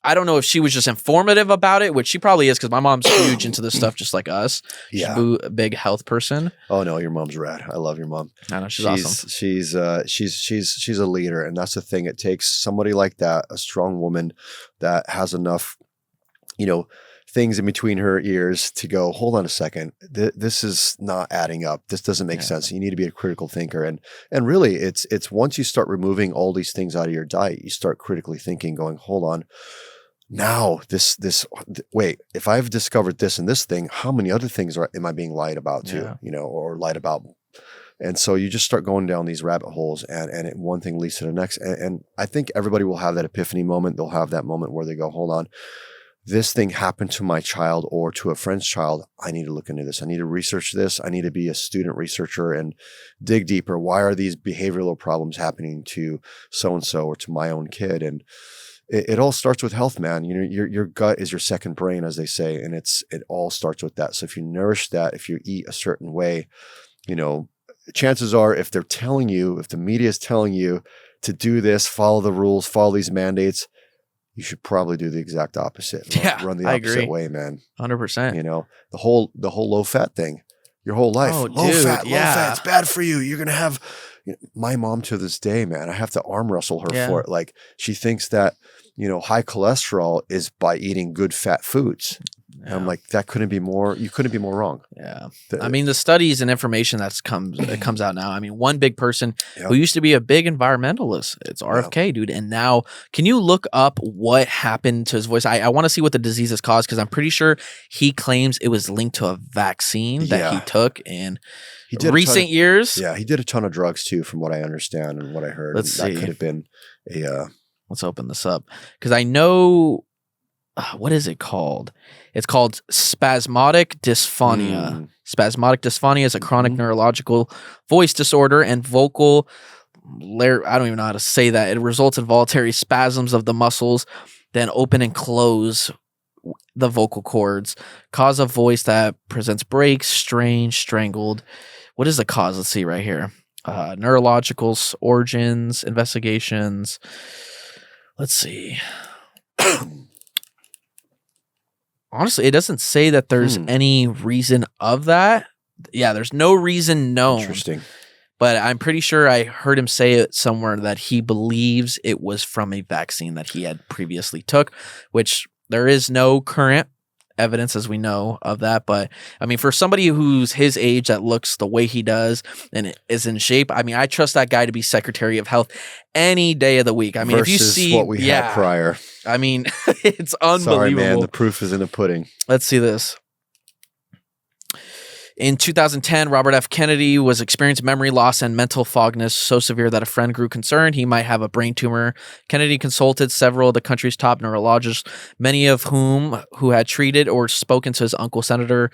I don't know if she was just informative about it, which she probably is because my mom's huge into this stuff just like us. She's a big health person. Oh no, your mom's rad. I love your mom. I know, she's awesome. She's a leader, and that's the thing. It takes somebody like that, a strong woman that has enough, things in between her ears to go, hold on a second, this is not adding up. This doesn't make sense. You need to be a critical thinker. And really it's once you start removing all these things out of your diet, you start critically thinking, going, hold on, now wait, if I've discovered this and this thing, how many other things am I being lied about to, or lied about And so you just start going down these rabbit holes, and one thing leads to the next. And I think everybody will have that epiphany moment. They'll have that moment where they go, hold on, this thing happened to my child or to a friend's child. I need to look into this. I need to research this. I need to be a student researcher and dig deeper. Why are these behavioral problems happening to so-and-so or to my own kid? And it all starts with health, man. You know, your gut is your second brain, as they say, and it all starts with that. So if you nourish that, if you eat a certain way, you know, chances are if they're telling you, if the media is telling you to do this, follow the rules, follow these mandates, you should probably do the exact opposite. Run the opposite way, man. 100%. You know, the whole low fat thing, your whole life. Low fat, it's bad for you. You're going to have, my mom to this day, man, I have to arm wrestle her for it. Like, she thinks that, you know, high cholesterol is by eating good fat foods. And I'm like, you couldn't be more wrong. Yeah. I mean, the studies and information that comes out now. I mean, one big person who used to be a big environmentalist, it's RFK, dude. And now, can you look up what happened to his voice? I want to see what the disease is caused, because I'm pretty sure he claims it was linked to a vaccine that he took in recent years. Yeah, he did a ton of drugs too, from what I understand and what I heard. Let's see. That could have been a... Let's open this up, because I know... what is it called? It's called spasmodic dysphonia. Spasmodic dysphonia is a chronic neurological voice disorder and vocal, I don't even know how to say that. It results in voluntary spasms of the muscles, then open and close the vocal cords. Cause of voice that presents breaks, strained, strangled. What is the cause? Let's see right here. Neurological origins, investigations. Let's see. Honestly, it doesn't say that there's any reason of that. Yeah, there's no reason known. Interesting. But I'm pretty sure I heard him say it somewhere that he believes it was from a vaccine that he had previously took, which there is no current evidence, as we know, of that. But I mean, for somebody who's his age that looks the way he does and is in shape, I mean, I trust that guy to be Secretary of Health any day of the week. I mean, versus if you see what we had prior, I mean, it's unbelievable. Sorry, man, the proof is in the pudding. Let's see this. In 2010, Robert F. Kennedy was experiencing memory loss and mental fogness so severe that a friend grew concerned he might have a brain tumor. Kennedy consulted several of the country's top neurologists, many of who had treated or spoken to his uncle, Senator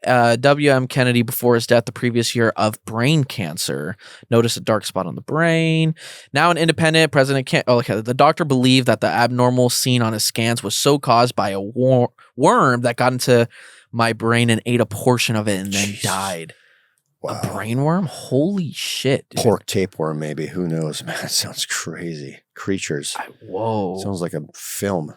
W.M. Kennedy, before his death the previous year of brain cancer. Noticed a dark spot on the brain. Now an independent president the doctor believed that the abnormal seen on his scans was so caused by a worm that got into my brain and ate a portion of it and then died. Wow. A brain worm? Holy shit, dude. Pork tapeworm, maybe. Who knows, man? It sounds crazy. Creatures. Whoa. Sounds like a film.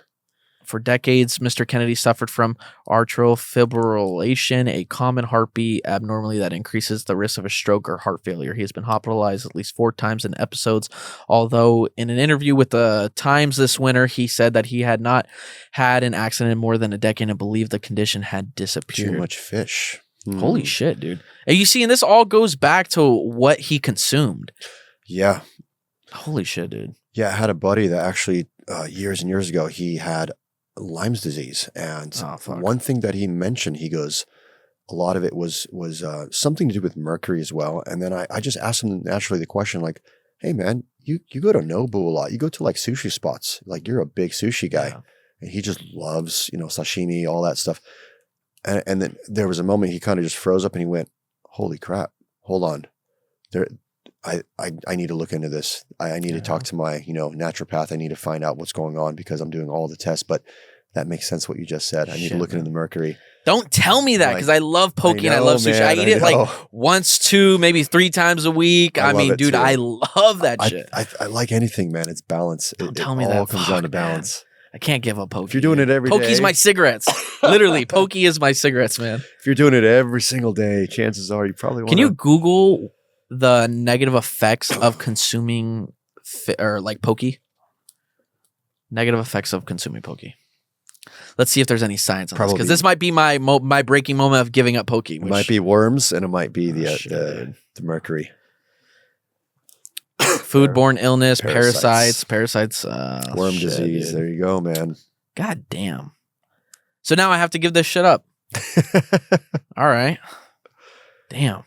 For decades, Mr. Kennedy suffered from atrial fibrillation, a common heartbeat abnormality that increases the risk of a stroke or heart failure. He has been hospitalized at least 4 times in episodes, although in an interview with the Times this winter, he said that he had not had an accident in more than a decade and believed the condition had disappeared. Too much fish. Holy shit, dude. And you see, and this all goes back to what he consumed. Yeah. Holy shit, dude. Yeah, I had a buddy that actually years and years ago, he had Lyme's disease. And one thing that he mentioned, he goes, a lot of it was something to do with mercury as well. And then I just asked him naturally the question, like, hey man, you go to Nobu a lot. You go to like sushi spots. Like, you're a big sushi guy. Yeah. And he just loves, sashimi, all that stuff. And then there was a moment he kind of just froze up and he went, holy crap, hold on. I need to look into this. I need to talk to my, naturopath. I need to find out what's going on because I'm doing all the tests. But that makes sense what you just said. I need to look into the mercury. Don't tell me that, because I love poke and I love sushi. Man, I eat it like once, 2, maybe 3 times a week. I mean, dude, I love that shit. I like anything, man. It's balance. Don't tell me that. It all comes down to balance. Man. I can't give up poke. If you're doing it every day. Poke's my cigarettes. Literally, poke is my cigarettes, man. If you're doing it every single day, chances are you probably want to. Can you Google the negative effects of consuming poke? Negative effects of consuming poke. Let's see if there's any science on this, because this might be my breaking moment of giving up poke. It might be worms, and it might be the mercury. Foodborne illness, parasites, worm disease. Dude. There you go, man. God damn. So now I have to give this shit up. All right. Damn.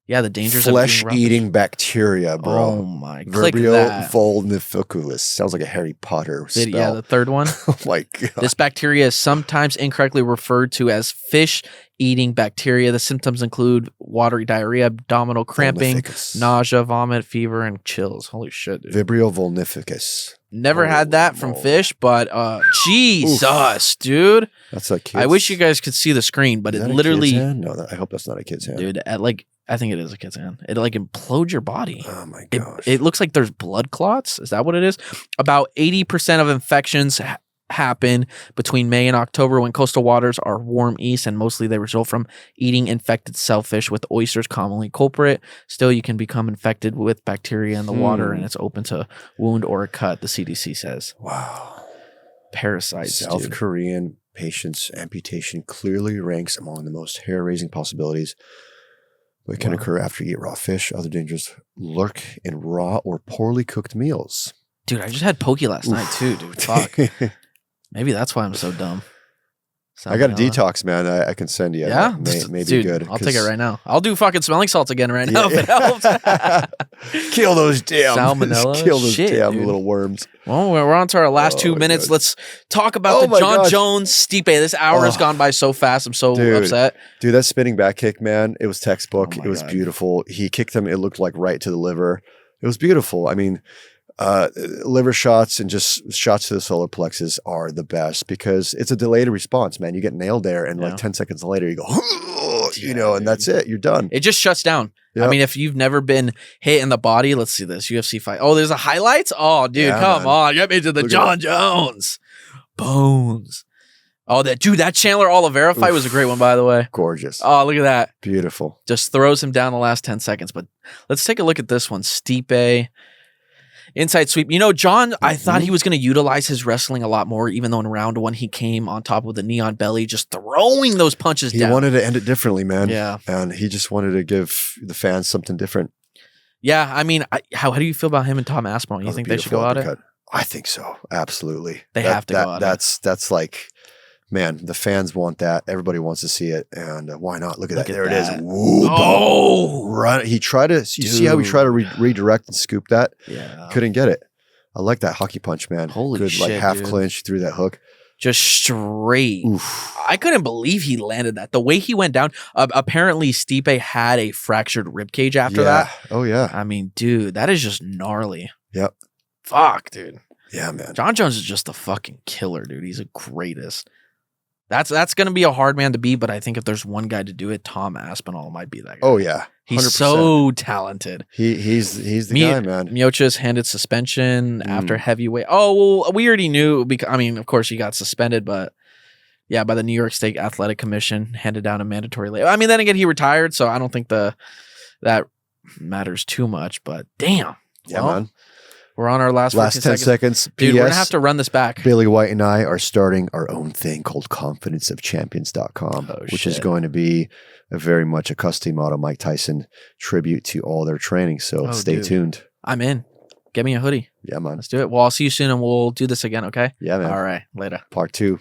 Yeah, the dangers flesh-eating bacteria, bro. Oh my! Click Vibrio that. vulnificulus. Sounds like a Harry Potter spell. Yeah, the third one. Oh my god! This bacteria is sometimes incorrectly referred to as fish-eating bacteria. The symptoms include watery diarrhea, abdominal cramping, nausea, vomit, fever, and chills. Holy shit, dude. Vibrio vulnificus. Never had that from fish, but Jesus, dude. That's a kid. I wish you guys could see the screen, but Is it that a literally. kid's hand? No, I hope that's not a kid's hand. Dude, I think it is a kid's hand. It like implodes your body. Oh my gosh. It looks like there's blood clots. Is that what it is? About 80% of infections happen between May and October when coastal waters are warm east, and mostly they result from eating infected shellfish, with oysters commonly culprit. Still, you can become infected with bacteria in the water, and it's open to wound or a cut, the CDC says. Wow. Parasites. South Korean patients' amputation clearly ranks among the most hair-raising possibilities. It can occur after you eat raw fish. Other dangers lurk in raw or poorly cooked meals. Dude, I just had poke last night too, dude. Fuck. Maybe that's why I'm so dumb. I got a detox, man. I can send you. Yeah? Maybe dude, good. I'll take it right now. I'll do fucking smelling salts again right now if it helps. Kill those damn salmonella. Kill those damn little worms. Well, we're on to our last 2 minutes. God. Let's talk about the John Jones Stipe. This hour has gone by so fast. I'm so upset. Dude, that spinning back kick, man, it was textbook. It was beautiful. He kicked him. It looked like right to the liver. It was beautiful. I mean, liver shots and just shots to the solar plexus are the best because it's a delayed response, man. You get nailed there, and like 10 seconds later, you go, and that's it. You're done. It just shuts down. Yep. I mean, if you've never been hit in the body, let's see this UFC fight. Oh, there's a highlights? Oh, dude, come on. Get me to the John Jones. Bones. Oh, that Chandler Oliveira fight was a great one, by the way. Gorgeous. Oh, look at that. Beautiful. Just throws him down the last 10 seconds. But let's take a look at this one. Stipe. Inside sweep. You know, John, I thought he was going to utilize his wrestling a lot more, even though in round one he came on top with the knee on belly, just throwing those punches down. He wanted to end it differently, man. Yeah. And he just wanted to give the fans something different. Yeah. I mean, how do you feel about him and Tom Aspinall? You think they should go at it? I think so. Absolutely. They have to go at it. That's like, man, the fans want that. Everybody wants to see it. And why not? Look at that. There it is. Whoa, right. He tried to, you see how he tried to redirect and scoop that? Yeah. Couldn't get it. I like that hockey punch, man. Holy good, shit, like half dude. clinch through that hook. Just straight. Oof. I couldn't believe he landed that. The way he went down, apparently Stipe had a fractured ribcage after that. Oh, yeah. I mean, dude, that is just gnarly. Yep. Fuck, dude. Yeah, man. John Jones is just a fucking killer, dude. He's the greatest. That's going to be a hard man to beat, but I think if there's one guy to do it, Tom Aspinall might be that guy. Oh, yeah. 100%. He's so talented. He's the guy, man. Miocic handed suspension after heavyweight. Oh, well, we already knew. Because, I mean, of course, he got suspended, but yeah, by the New York State Athletic Commission, handed down a mandatory labor. I mean, then again, he retired, so I don't think that matters too much, but damn. Yeah, man. We're on our last 10 seconds. Dude, we're going to have to run this back. Billy White and I are starting our own thing called confidenceofchampions.com, which is going to be very much a custom model Mike Tyson tribute to all their training. So stay tuned. I'm in. Get me a hoodie. Yeah, man. Let's do it. Well, I'll see you soon and we'll do this again, okay? Yeah, man. All right. Later. Part 2.